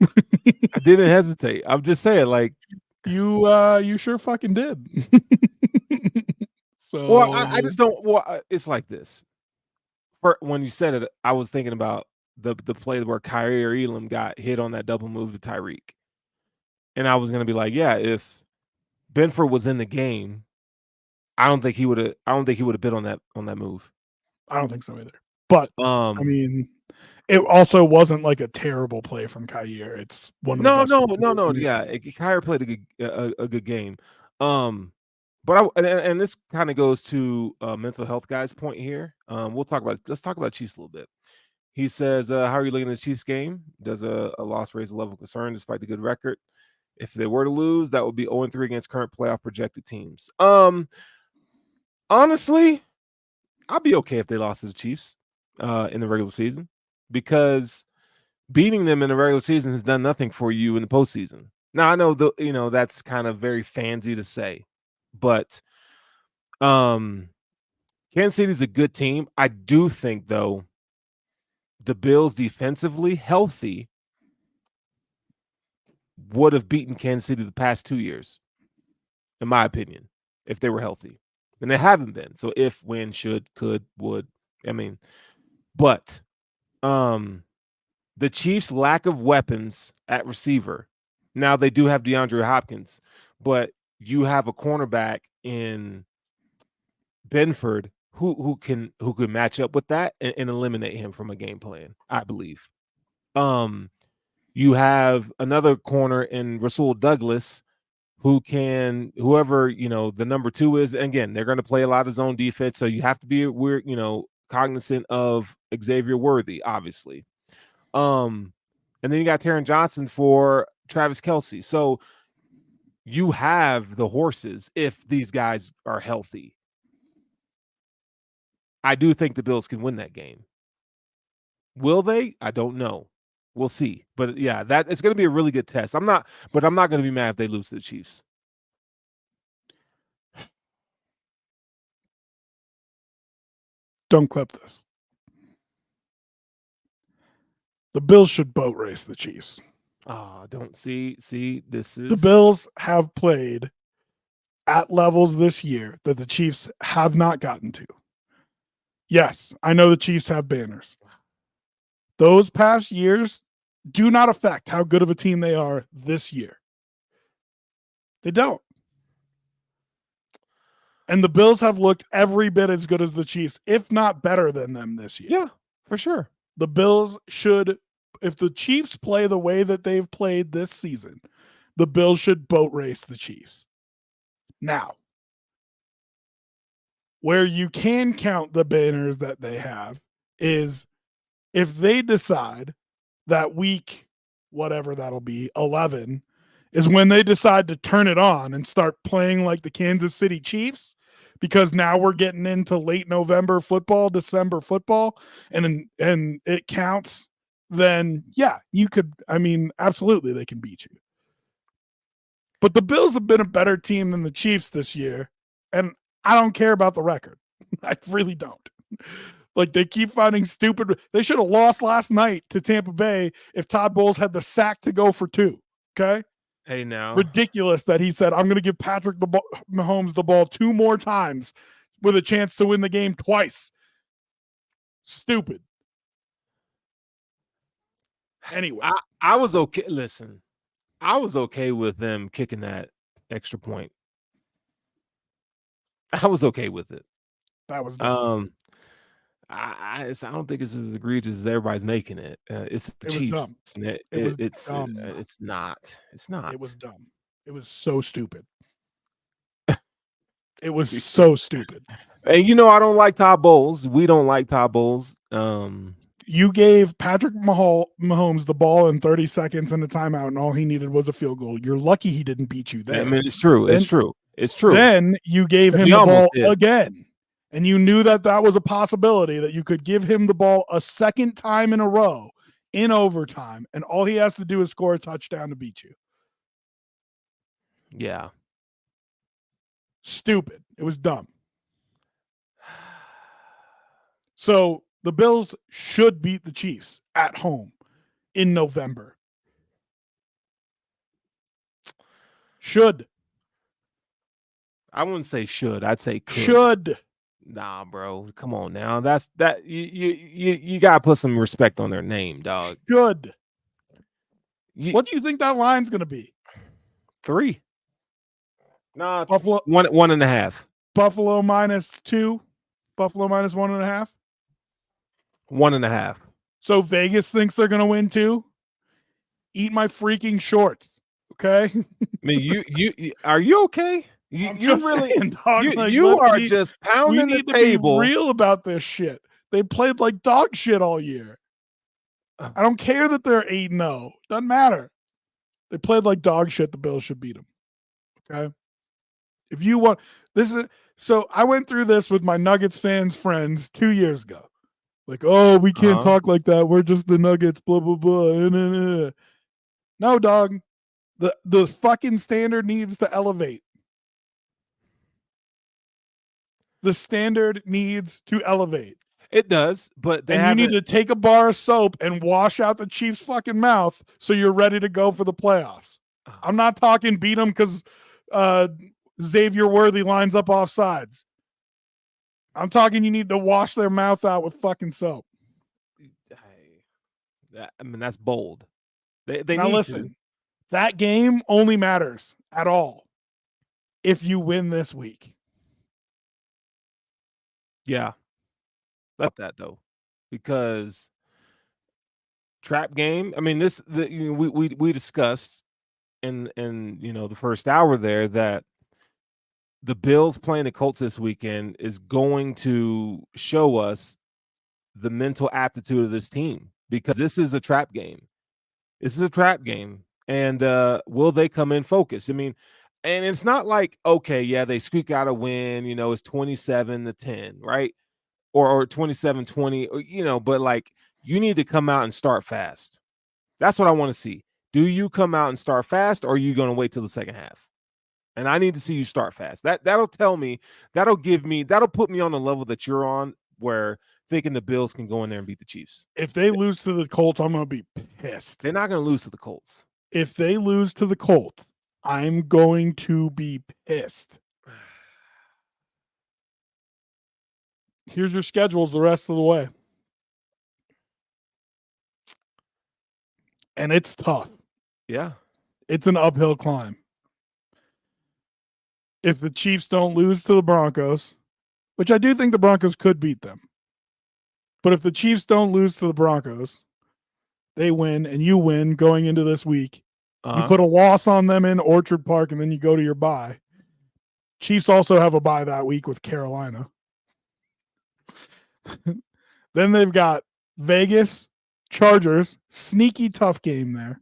I didn't hesitate. I'm just saying, like you sure fucking did. So well, I just don't. Well, it's like this. When you said it, I was thinking about the play where Kyrie Elam got hit on that double move to Tyreek, and I was gonna be like, yeah, if Benford was in the game, I don't think he would have bid on that move. I don't think so either. But I Um, mean, it also wasn't like a terrible play from Kyer. It's one of the best no. Yeah, Kyrie played a good game. But and this kind of goes to mental health guy's point here. Let's talk about Chiefs a little bit. He says, how are you looking at this Chiefs game? Does a loss raise a level of concern despite the good record? If they were to lose, that would be 0-3 against current playoff projected teams. Honestly, I'd be okay if they lost to the Chiefs in the regular season, because beating them in the regular season has done nothing for you in the postseason. Now I know that's kind of very fancy to say, but Kansas City's a good team. I do think though the Bills defensively healthy would have beaten Kansas City the past 2 years, in my opinion, if they were healthy. And they haven't been. So if, when, should, could, would. I mean, but the Chiefs' lack of weapons at receiver. Now they do have DeAndre Hopkins, but you have a cornerback in Benford who can match up with that and eliminate him from a game plan, I believe. You have another corner in Rasul Douglas who can, whoever, the number 2 is. And again, they're going to play a lot of zone defense. So you have to be cognizant of Xavier Worthy, obviously. And then you got Taron Johnson for Travis Kelce. So you have the horses if these guys are healthy. I do think the Bills can win that game. Will they? I don't know. We'll see. But yeah, that it's going to be a really good test. I'm not going to be mad if they lose to the Chiefs. Don't clip this. The Bills should boat race the Chiefs. Don't see. This is the Bills have played at levels this year that the Chiefs have not gotten to. Yes, I know the Chiefs have banners. Those past years do not affect how good of a team they are this year. They don't. And the Bills have looked every bit as good as the Chiefs, if not better than them this year. Yeah, for sure. The Bills should, if the Chiefs play the way that they've played this season, the Bills should boat race the Chiefs. Now, where you can count the banners that they have is if they decide that week, whatever that'll be, 11, is when they decide to turn it on and start playing like the Kansas City Chiefs, because now we're getting into late November football, December football, and it counts, then yeah, you could, I mean, absolutely they can beat you. But the Bills have been a better team than the Chiefs this year, and I don't care about the record. I really don't. Like, they keep finding stupid. They should have lost last night to Tampa Bay if Todd Bowles had the sack to go for 2. Okay. Hey, now. Ridiculous that he said, I'm going to give Patrick Mahomes the ball 2 more times with a chance to win the game twice. Stupid. Anyway. I was okay. Listen, I was okay with them kicking that extra point. I was okay with it. That was dumb. I don't think it's as egregious as everybody's making it. It's the Chiefs. Was dumb. It's dumb. It's not. It's not. It was dumb. It was so stupid. It was so stupid. And you know, I don't like Todd Bowles. We don't like Todd Bowles. You gave Patrick Mahomes the ball in 30 seconds and a timeout, and all he needed was a field goal. You're lucky he didn't beat you there. I mean, it's true. It's true. It's true. Then you gave him the ball again. And you knew that was a possibility, that you could give him the ball a second time in a row in overtime, and all he has to do is score a touchdown to beat you. Yeah. Stupid. It was dumb. So the Bills should beat the Chiefs at home in November. Should. I wouldn't say should. I'd say could. Should. Nah, bro. Come on now. You gotta put some respect on their name, dog. Should. What do you think that line's gonna be? 3. Nah, Buffalo 1.5. Buffalo -2. Buffalo -1.5. 1.5. So Vegas thinks they're gonna win too. Eat my freaking shorts, okay? I mean, you are you okay? You really saying, dog, you are just pounding the table. Be real about this shit. They played like dog shit all year. I don't care that they're 8-0. Doesn't matter. They played like dog shit. The Bills should beat them. Okay. If you want this is so I went through this with my Nuggets fans friends 2 years ago. Like, oh, we can't talk like that. We're just the Nuggets, blah, blah, blah. No, dog. The fucking standard needs to elevate. The standard needs to elevate. It does, but you need to take a bar of soap and wash out the Chiefs' fucking mouth so you're ready to go for the playoffs. I'm not talking beat them because Xavier Worthy lines up off sides. I'm talking you need to wash their mouth out with fucking soap. I mean, that's bold. They now need listen, to. That game only matters at all if you win this week. Yeah. Let that though. Because trap game, I mean, we discussed in the first hour there that the Bills playing the Colts this weekend is going to show us the mental aptitude of this team, because this is a trap game. This is a trap game. And will they come in focused? I mean, and it's not like, okay, yeah, they squeak out a win, it's 27-10, right? Or 27-20, but like you need to come out and start fast. That's what I want to see. Do you come out and start fast, or are you going to wait till the second half? And I need to see you start fast. That'll tell me, that'll put me on the level that you're on, where thinking the Bills can go in there and beat the Chiefs. If they lose to the Colts, I'm going to be pissed. They're not going to lose to the Colts. If they lose to the Colts, I'm going to be pissed. Here's your schedules the rest of the way. And it's tough. Yeah. It's an uphill climb. If the Chiefs don't lose to the Broncos, which I do think the Broncos could beat them, but if the Chiefs don't lose to the Broncos, they win and you win going into this week. You put a loss on them in Orchard Park and then you go to your bye. Chiefs also have a bye that week with Carolina. Then they've got Vegas, Chargers, sneaky tough game there.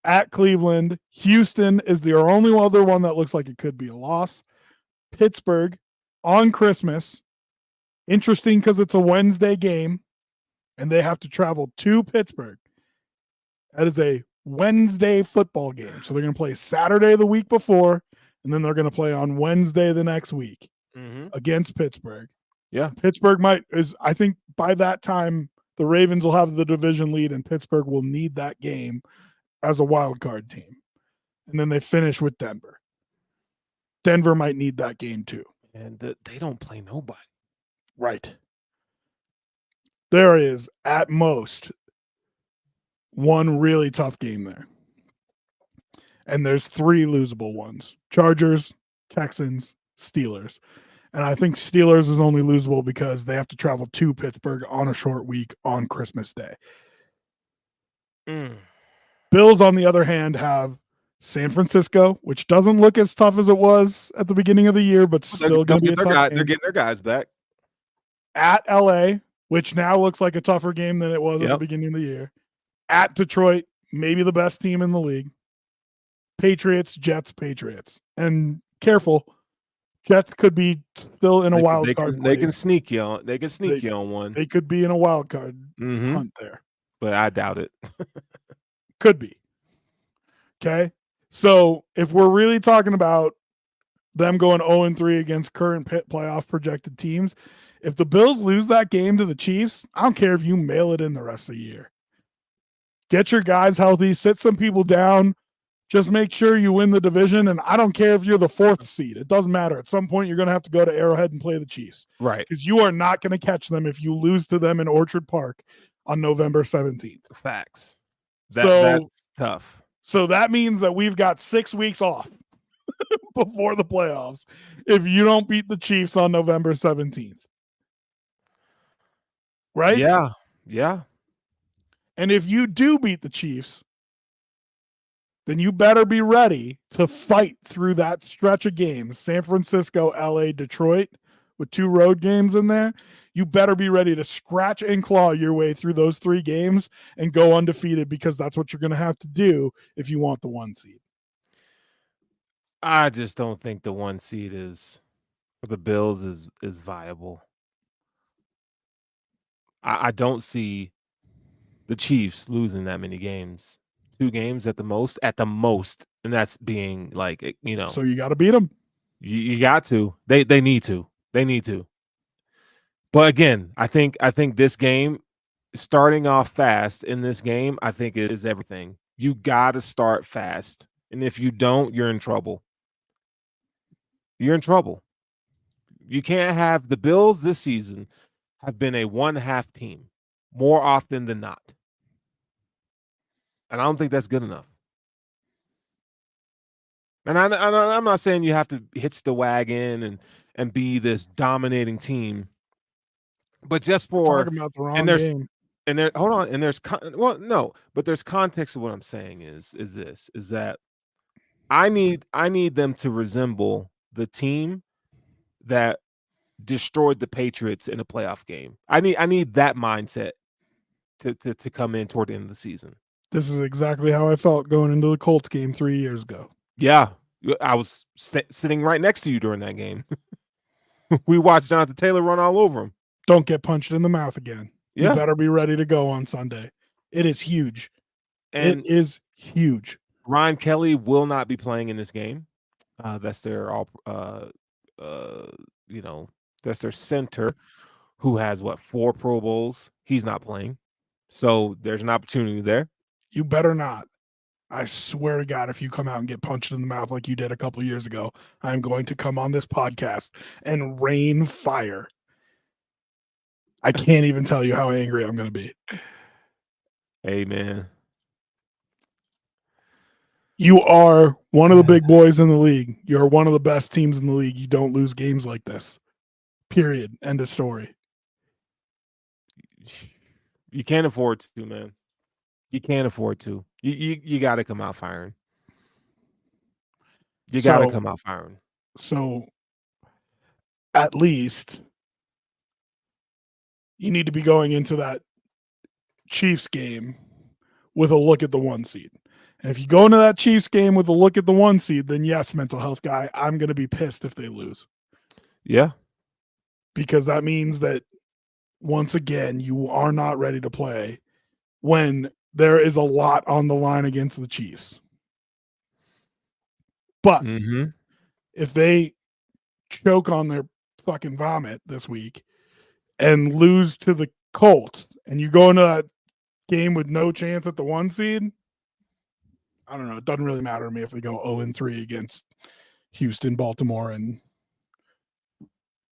At Cleveland, Houston is the only other one that looks like it could be a loss. Pittsburgh on Christmas. Interesting because it's a Wednesday game and they have to travel to Pittsburgh. That is a Wednesday football game. So they're going to play Saturday the week before, and then they're going to play on Wednesday the next week against Pittsburgh. Yeah. Pittsburgh I think by that time, the Ravens will have the division lead and Pittsburgh will need that game as a wild card team. And then they finish with Denver. Denver might need that game too. And they don't play nobody. Right. There is at most one really tough game there. And there's 3 losable ones. Chargers, Texans, Steelers. And I think Steelers is only losable because they have to travel to Pittsburgh on a short week on Christmas Day. Bills, on the other hand, have San Francisco, which doesn't look as tough as it was at the beginning of the year, but still going to be a tough game. They're getting their guys back. At LA, which now looks like a tougher game than it was at the beginning of the year. At Detroit, maybe the best team in the league. Patriots, Jets, Patriots. And careful, Jets could be still in a wild card. They can sneak you on. They can sneak you on one. They could be in a wild card hunt there. But I doubt it. Could be. Okay. So if we're really talking about them going 0-3 against current playoff projected teams, if the Bills lose that game to the Chiefs, I don't care if you mail it in the rest of the year. Get your guys healthy, sit some people down, just make sure you win the division. And I don't care if you're the 4th seed. It doesn't matter. At some point, you're going to have to go to Arrowhead and play the Chiefs. Right. Because you are not going to catch them if you lose to them in Orchard Park on November 17th. Facts. That's tough. So that means that we've got 6 weeks off before the playoffs if you don't beat the Chiefs on November 17th. Right? Yeah. Yeah. And if you do beat the Chiefs, then you better be ready to fight through that stretch of games. San Francisco, LA, Detroit, with 2 road games in there. You better be ready to scratch and claw your way through those 3 games and go undefeated, because that's what you're going to have to do if you want the 1 seed. I just don't think the 1 seed for the Bills is viable. I don't see the Chiefs losing that many games. 2 games at the most, and that's being like, So you got to beat them. You got to. They need to. They need to. But again, I think this game, starting off fast in this game, I think is everything. You got to start fast, and if you don't, you're in trouble. You're in trouble. You can't have the Bills this season have been a 1/2 team more often than not. And I don't think that's good enough. And I'm not saying you have to hitch the wagon and be this dominating team, but just for talking about the wrong game. And there, hold on, and there's but there's context of what I'm saying is that I need them to resemble the team that destroyed the Patriots in a playoff game. I need that mindset to come in toward the end of the season. This is exactly how I felt going into the Colts game 3 years ago. Yeah, I was sitting right next to you during that game. We watched Jonathan Taylor run all over him. Don't get punched in the mouth again. You better be ready to go on Sunday. It is huge. And it is huge. Ryan Kelly will not be playing in this game. That's their that's their center who has 4 Pro Bowls. He's not playing. So there's an opportunity there. You better not. I swear to God, if you come out and get punched in the mouth like you did a couple years ago, I'm going to come on this podcast and rain fire. I can't even tell you how angry I'm going to be. Hey, man. You are one of the big boys in the league. You're one of the best teams in the league. You don't lose games like this. Period. End of story. You can't afford to, man. You can't afford to. You got to come out firing. You got to come out firing. So at least you need to be going into that Chiefs game with a look at the 1 seed. And if you go into that Chiefs game with a look at the 1 seed, then yes, mental health guy, I'm going to be pissed if they lose. Yeah. Because that means that once again, you are not ready to play when there is a lot on the line against the Chiefs. But if they choke on their fucking vomit this week and lose to the Colts and you go into that game with no chance at the 1 seed, I don't know. It doesn't really matter to me if they go 0-3 against Houston, Baltimore,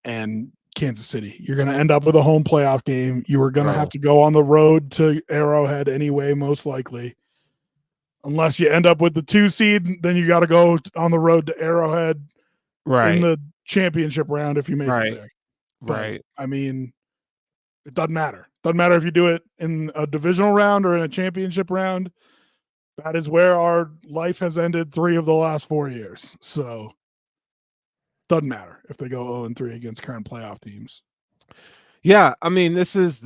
and Kansas City. You're going to end up with a home playoff game. You are going to have to go on the road to Arrowhead anyway, most likely. Unless you end up with the 2 seed, then you got to go on the road to Arrowhead in the championship round if you make it there. But, I mean, it doesn't matter. Doesn't matter if you do it in a divisional round or in a championship round. That is where our life has ended 3 of the last 4 years. So doesn't matter if they go 0-3 against current playoff teams. Yeah, I mean, this is.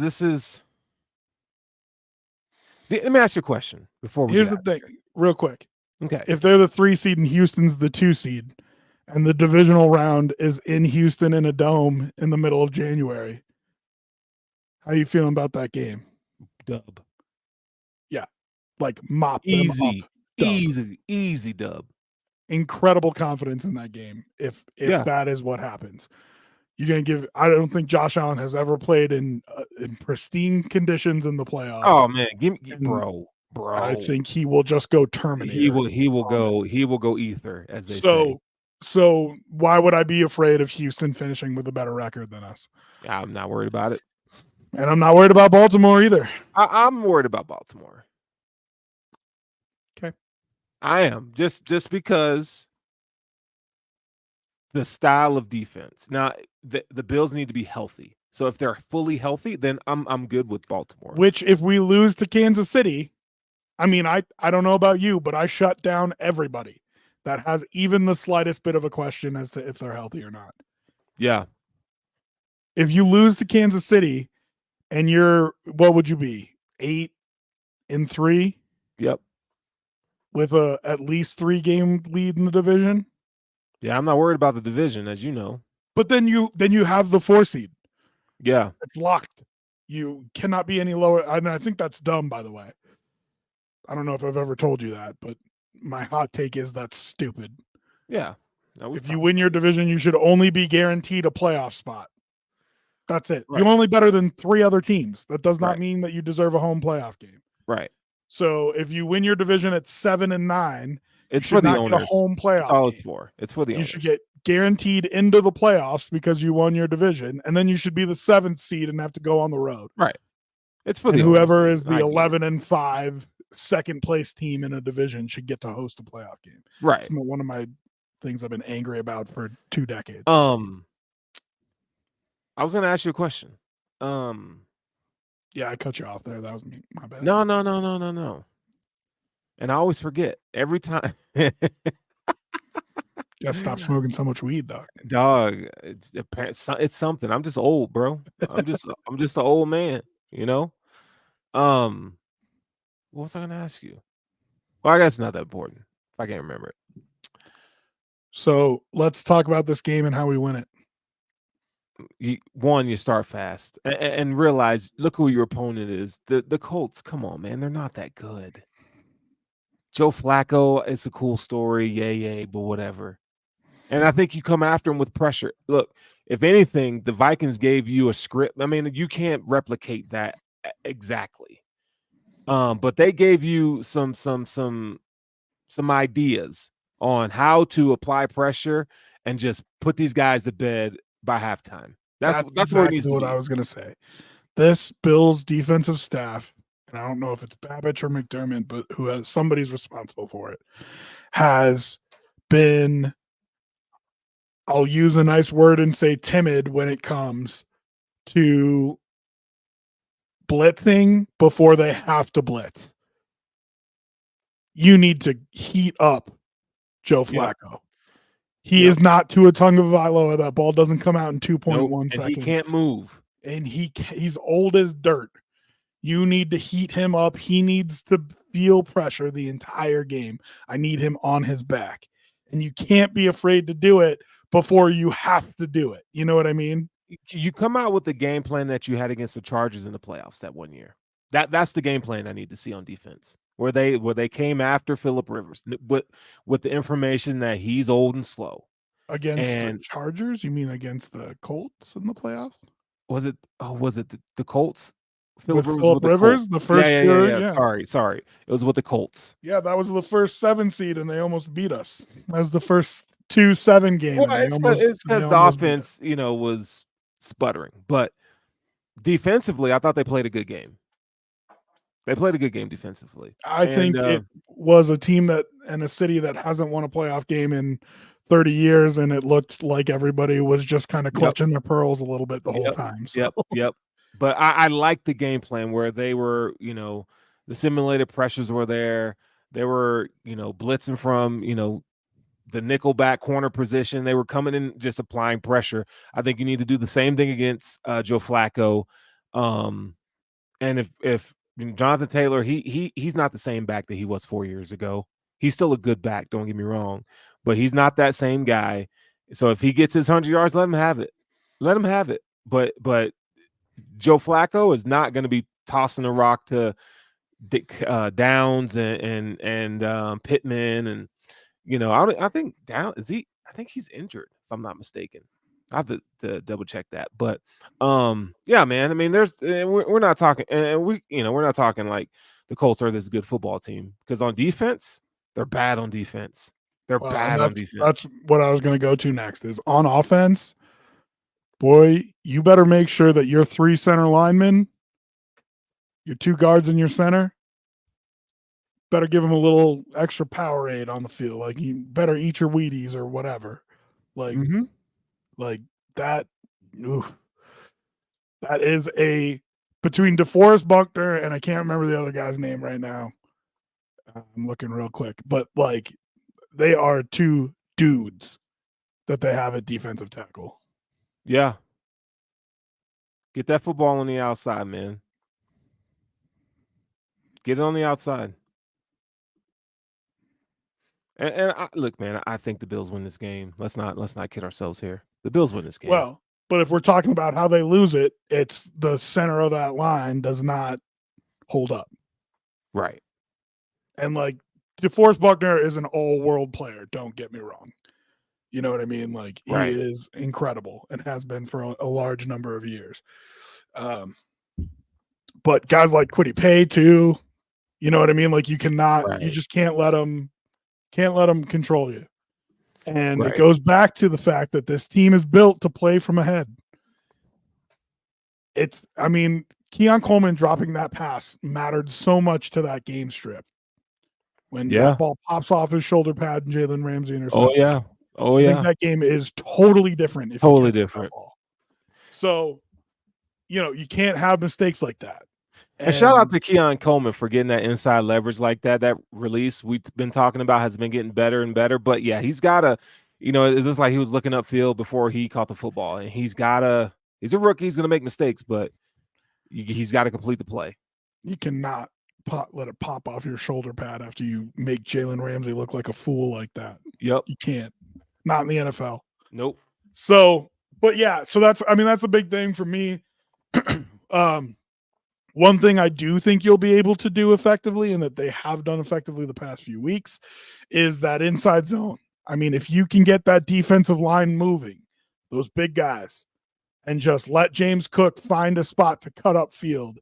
Let me ask you a question before we. Here's the thing, real quick. Okay. If they're the 3 seed and Houston's the 2 seed, and the divisional round is in Houston in a dome in the middle of January, how are you feeling about that game? Dub. Yeah, like mop easy, them up. easy dub. Incredible confidence in that game. If that is what happens. You're going to give – I don't think Josh Allen has ever played in pristine conditions in the playoffs. Oh, man. Bro. I think he will just go Terminator. He will go ether, as they say. So why would I be afraid of Houston finishing with a better record than us? I'm not worried about it. And I'm not worried about Baltimore either. I'm worried about Baltimore. Okay. I am. Just because the style of defense. Now, the Bills need to be healthy. So if they're fully healthy, then I'm good with Baltimore. Which, if we lose to Kansas City, I mean, I don't know about you, but I shut down everybody that has even the slightest bit of a question as to if they're healthy or not. Yeah. If you lose to Kansas City and you're, what would you be? 8-3? Yep. With a at least 3-game lead in the division? Yeah, I'm not worried about the division, as you know. But then you have the 4 seed. Yeah. It's locked. You cannot be any lower. I think that's dumb, by the way. I don't know if I've ever told you that, but my hot take is that's stupid. Yeah. If you win your division, you should only be guaranteed a playoff spot. That's it. Right. You're only better than 3 other teams. That does not mean that you deserve a home playoff game. Right. So if you win your division at 7-9, it's for the owners. Get a home playoff. That's all game. it's for. It's for the owners. You should get guaranteed into the playoffs because you won your division, and then you should be the 7th seed and have to go on the road. Right. It's for the whoever owners. is the 11-5 second place team in a division should get to host a playoff game. Right. It's one of my things I've been angry about for 2 decades. I was going to ask you a question. Yeah, I cut you off there. That was me. My bad. No. And I always forget every time. Gotta stop smoking so much weed, dog. Dog, it's something. I'm just old, bro. I'm just an old man, you know. What was I gonna ask you? Well, I guess it's not that important if I can't remember it. So let's talk about this game and how we win it. you start fast and realize, look who your opponent is. The Colts, come on, man, they're not that good. Joe Flacco, it's a cool story, yay, but whatever. And I think you come after him with pressure. Look, if anything, the Vikings gave you a script. I mean, you can't replicate that exactly. But they gave you some ideas on how to apply pressure and just put these guys to bed by halftime. That's exactly where it needs to what be. I was going to say. This Bills defensive staff, and I don't know if it's Babich or McDermott, but somebody's responsible for it, has been, I'll use a nice word and say timid when it comes to blitzing before they have to blitz. You need to heat up Joe Flacco. Yep. He is not Tua Tagovailoa. That ball doesn't come out in 2.1 seconds. He can't move. And he's old as dirt. You need to heat him up. He needs to feel pressure the entire game. I need him on his back. And you can't be afraid to do it before you have to do it. You know what I mean? You come out with the game plan that you had against the Chargers in the playoffs that one year. That's the game plan I need to see on defense. Where they came after Phillip Rivers with the information that he's old and slow. Against the Chargers? You mean against the Colts in the playoffs? Was it the Colts? Phillip Rivers, the first year. Yeah. Sorry. It was with the Colts. Yeah, that was the first 7 seed, and they almost beat us. That was the first 2-7 game. Well, it's because the offense, was sputtering. But defensively, I thought they played a good game. They played a good game defensively. I think it was a team and a city that hasn't won a playoff game in 30 years, and it looked like everybody was just kind of clutching their pearls a little bit the whole time. So. Yep. But I like the game plan where they were, the simulated pressures were there. They were, blitzing from, the nickelback corner position. They were coming in just applying pressure. I think you need to do the same thing against Joe Flacco. And if Jonathan Taylor, he's not the same back that he was 4 years ago. He's still a good back, don't get me wrong, but he's not that same guy. So if he gets his 100 yards, let him have it. But Joe Flacco is not going to be tossing the rock to Downs and Pittman, and I think I think he's injured if I'm not mistaken. I have to double check that, but yeah, man. I mean, we're not talking, and we're not talking like the Colts are this good football team, because on defense they're bad on defense. They're bad on defense. That's what I was going to go to next. Is on offense. Boy, you better make sure that your 3 center linemen, your 2 guards in your center, better give them a little extra Powerade on the field. Like, you better eat your Wheaties or whatever. Like, like that. Ooh, that is between DeForest Buckner and I can't remember the other guy's name right now. I'm looking real quick, but like they are 2 dudes that they have at defensive tackle. Yeah. Get that football on the outside, man. Get it on the outside. And look, man, I think the Bills win this game. Let's not kid ourselves here. The Bills win this game. Well, but if we're talking about how they lose it, it's the center of that line does not hold up. Right. And like DeForest Buckner is an all-world player, don't get me wrong. You know what I mean? Like, he is incredible and has been for a large number of years. But guys like Kwity Paye too, you know what I mean? Like, you cannot, you just can't let them control you. And it goes back to the fact that this team is built to play from ahead. Keon Coleman dropping that pass mattered so much to that game strip. When that ball pops off his shoulder pad and Jalen Ramsey intercepts. I think that game is totally different. Totally different. So, you can't have mistakes like that. And shout out to Keon Coleman for getting that inside leverage like that. That release we've been talking about has been getting better and better. But yeah, he's got to, it looks like he was looking upfield before he caught the football. And he's a rookie. He's going to make mistakes, but he's got to complete the play. You cannot let it pop off your shoulder pad after you make Jalen Ramsey look like a fool like that. Yep. You can't. Not in the NFL. Nope. So But yeah, so that's a big thing for me. One thing I do think you'll be able to do effectively, and that they have done effectively the past few weeks, is that inside zone. I mean, if you can get that defensive line moving, those big guys, and just let James Cook find a spot to cut up field,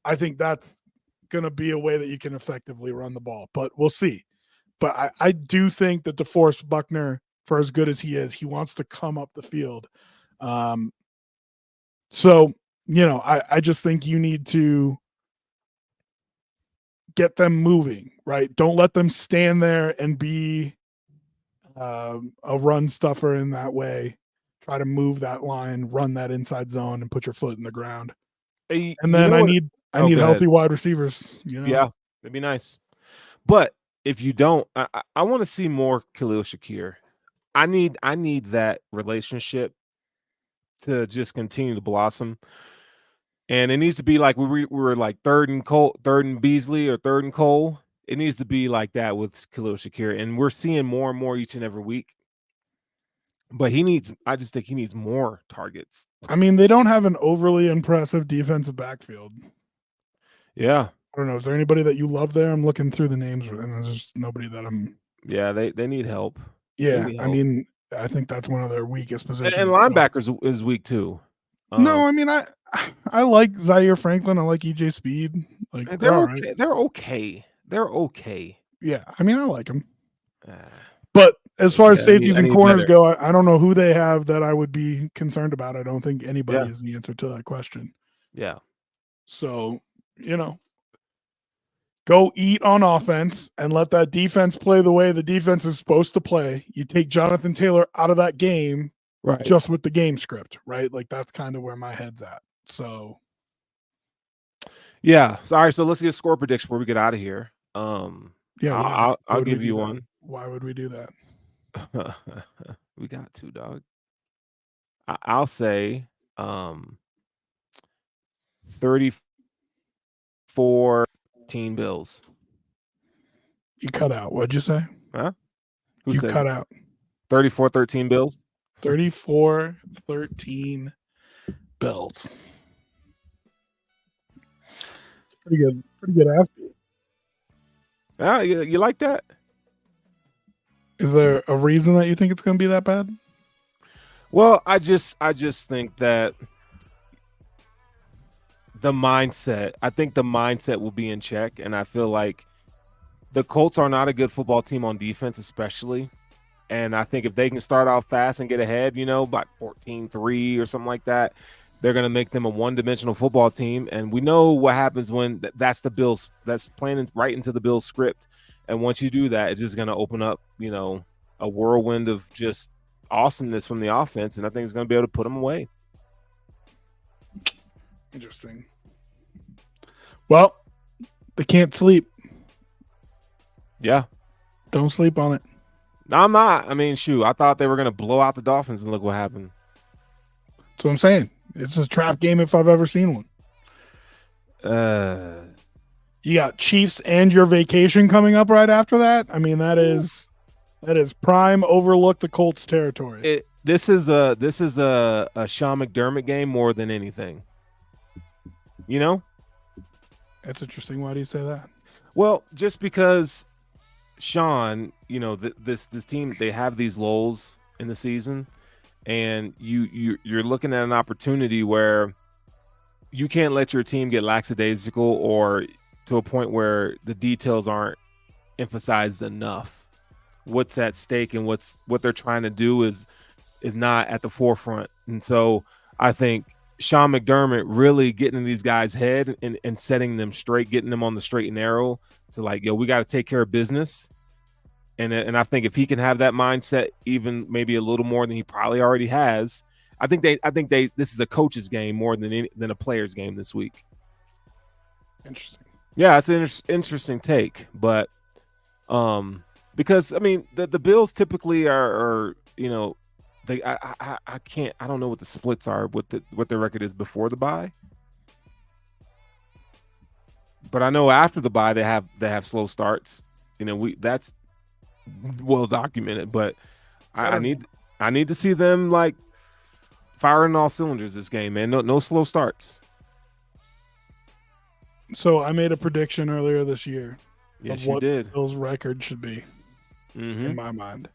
I think that's going to be a way that you can effectively run the ball. But we'll see. But I do think that DeForest Buckner, for as good as he is, he wants to come up the field. So, I just think you need to get them moving, right? Don't let them stand there and be a run stuffer in that way. Try to move that line, run that inside zone, and put your foot in the ground. Hey, And then I need go healthy ahead. wide receivers. Yeah, that'd be nice. But if you don't, I want to see more Khalil Shakir. I need that relationship to just continue to blossom. And it needs to be like we were like third and Beasley or third and Cole. It needs to be like that with Khalil Shakir. And we're seeing more and more each and every week. But I just think he needs more targets. I mean, they don't have an overly impressive defensive backfield. Yeah. I don't know. Is there anybody that you love there? I'm looking through the names, and there's just nobody that I'm. Yeah, they need help. Yeah, need help. I mean, I think that's one of their weakest positions. And linebackers is weak too. No, I mean, I like Zaire Franklin. I like EJ Speed. Like they're all okay. right. They're okay. They're okay. Yeah, I mean, I like them. But as far as safeties and corners go, I don't know who they have that I would be concerned about. I don't think anybody is the answer to that question. Yeah. So, go eat on offense and let that defense play the way the defense is supposed to play. You take Jonathan Taylor out of that game, right? Just with the game script, right? Like that's kind of where my head's at. So, yeah. Sorry. So let's get a score prediction before we get out of here. Yeah, I'll give you one. Why would we do that? We got to, dog. I'll say 34 Bills. You cut out. What'd you say? Huh? You cut out. 34-13 Bills. 34-13 Bills. It's pretty good. Pretty good ass beat. Ah, you like that? Is there a reason that you think it's going to be that bad? Well, I just think that the mindset. I think the mindset will be in check, and I feel like the Colts are not a good football team on defense, especially. And I think if they can start off fast and get ahead, by 14-3 or something like that, they're going to make them a one-dimensional football team. And we know what happens when that's the Bills. That's playing right into the Bills script. And once you do that, it's just going to open up, a whirlwind of just awesomeness from the offense. And I think it's going to be able to put them away. Interesting. Well, they can't sleep. Yeah. Don't sleep on it. No, I'm not. I mean, shoot, I thought they were going to blow out the Dolphins, and look what happened. That's what I'm saying. It's a trap game if I've ever seen one. You got Chiefs and your vacation coming up right after that. I mean, that is prime overlook the Colts territory. This is a Sean McDermott game more than anything. That's interesting. Why do you say that? Well, just because Sean, this team, they have these lulls in the season, and you're looking at an opportunity where you can't let your team get lackadaisical or to a point where the details aren't emphasized enough. What's at stake and what they're trying to do is not at the forefront. And so I think Sean McDermott really getting in these guys' head and setting them straight, getting them on the straight and narrow to like, we got to take care of business. And I think if he can have that mindset, even maybe a little more than he probably already has, I think this is a coach's game more than a player's game this week. Interesting. Yeah, it's an interesting take, but because I mean the Bills typically are they I don't know what the splits are, what their record is before the bye, but I know after the bye they have slow starts. That's well documented, but I need to see them like firing all cylinders this game, man. No slow starts. So I made a prediction earlier this year Yes, of you what did. Bill's record should be Mm-hmm. in my mind.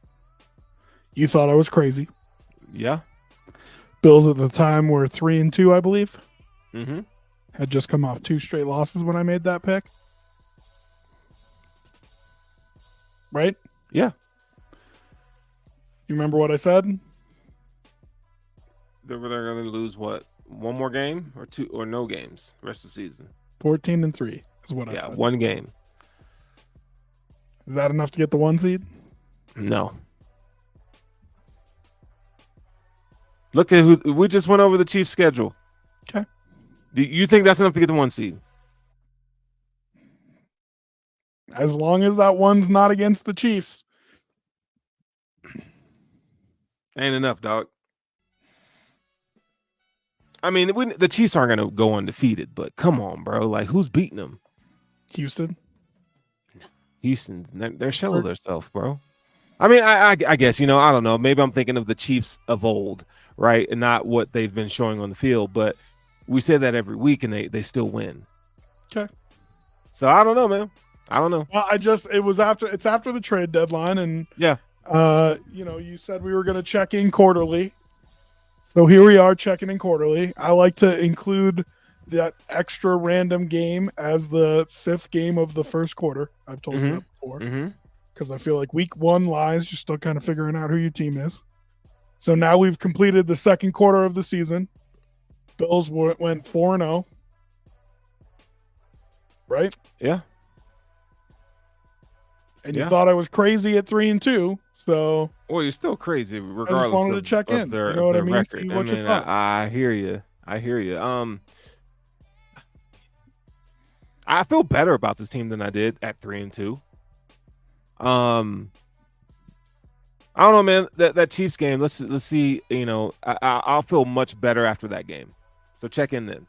You thought I was crazy. Yeah. Bills at the time were 3-2, I believe. Mm-hmm. Had just come off 2 straight losses when I made that pick. Right? Yeah. You remember what I said? They're going to lose what? One more game or two or no games the rest of the season? 14-3 is what I Yeah, said. one game. Is that enough to get the 1 seed? No. Look at who we just went over the Chiefs' schedule. Okay. Do you think that's enough to get the 1 seed? As long as that one's not against the Chiefs. Ain't enough, dog. I mean, the Chiefs aren't going to go undefeated, but come on, bro. Like, who's beating them? Houston. Houston. They're shell of themselves, bro. I mean, I guess, I don't know. Maybe I'm thinking of the Chiefs of old, right? And not what they've been showing on the field. But we say that every week, and they still win. Okay. So I don't know, man. I don't know. Well, it's after the trade deadline, and yeah. You said we were going to check in quarterly. So here we are checking in quarterly. I like to include that extra random game as the 5th game of the first quarter. I've told you that before. Because I feel like week 1 lies, you're still kind of figuring out who your team is. So now we've completed the 2nd quarter of the season. Bills went 4-0. Right? Yeah. And you thought I was crazy at 3-2. So, well, you're still crazy, regardless. I just wanted to check in. Their, you know what I mean? Record. See what you thought. I hear you. I feel better about this team than I did at 3-2. I don't know, man. That Chiefs game. Let's see. I'll feel much better after that game. So check in then.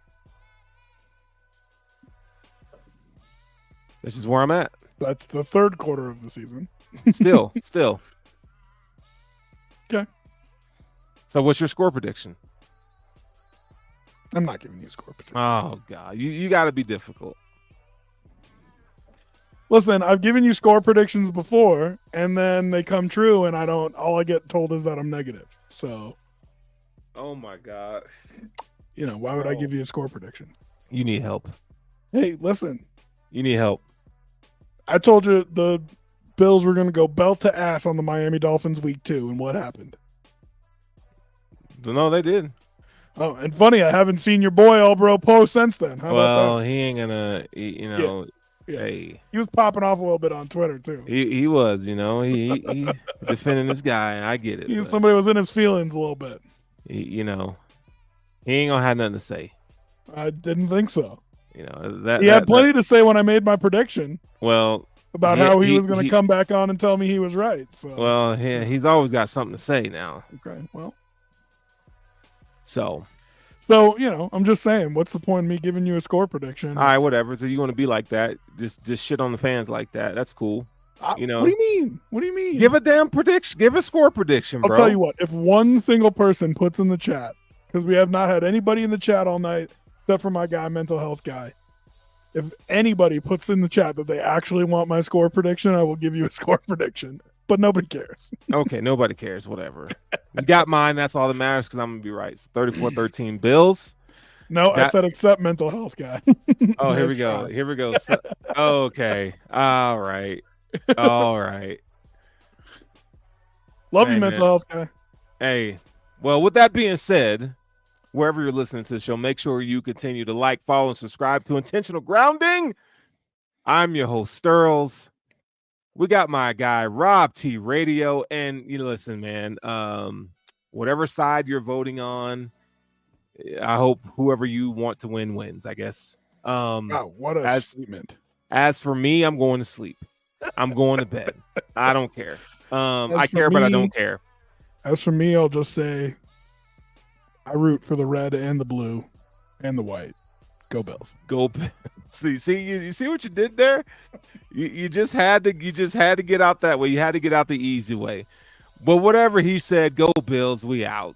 This is where I'm at. That's the 3rd quarter of the season. Still. Okay. So what's your score prediction? I'm not giving you a score prediction. Oh God, you got to be difficult. Listen, I've given you score predictions before, and then they come true, and all I get told is that I'm negative. So. Oh my God. Why would I give you a score prediction? You need help. Hey, listen. You need help. I told you the Bills were going to go belt to ass on the Miami Dolphins week 2, and what happened? No, they did. Oh, and funny, I haven't seen your boy All Bro post since then. How about that? He ain't gonna, Yeah. Hey, he was popping off a little bit on Twitter too. He was, he defending this guy. I get it. Somebody was in his feelings a little bit. He ain't gonna have nothing to say. I didn't think so. That he had plenty to say when I made my prediction. Well, about how he was going to come back on and tell me he was right. So well, he's always got something to say now. Okay, well, so I'm just saying, what's the point of me giving you a score prediction? All right, whatever. So you want to be like that? Just shit on the fans like that? That's cool. What do you mean? What do you mean? Give a damn prediction. Give a score prediction, bro. I'll tell you what. If one single person puts in the chat, because we have not had anybody in the chat all night except for my guy, mental health guy. If anybody puts in the chat that they actually want my score prediction, I will give you a score prediction. But nobody cares. Okay, nobody cares. Whatever. You got mine. That's all that matters because I'm going to be right. 34-13 Bills. No, I said except mental health guy. Oh, here we go. Here we go. So, okay. All right. All right. Love you, mental health guy. Hey, well, with that being said, wherever you're listening to the show, make sure you continue to like, follow, and subscribe to Intentional Grounding. I'm your host, Sterls. We got my guy, Rob T Radio. And listen, man, whatever side you're voting on, I hope whoever you want to win wins, I guess. Wow, what a statement. As for me, I'm going to sleep. I'm going to bed. I don't care. I care, but I don't care. As for me, I'll just say I root for the red and the blue and the white. Go Bills. Go Bills. See, you see what you did there? You just had to get out that way. You had to get out the easy way. But whatever he said, go Bills, we out.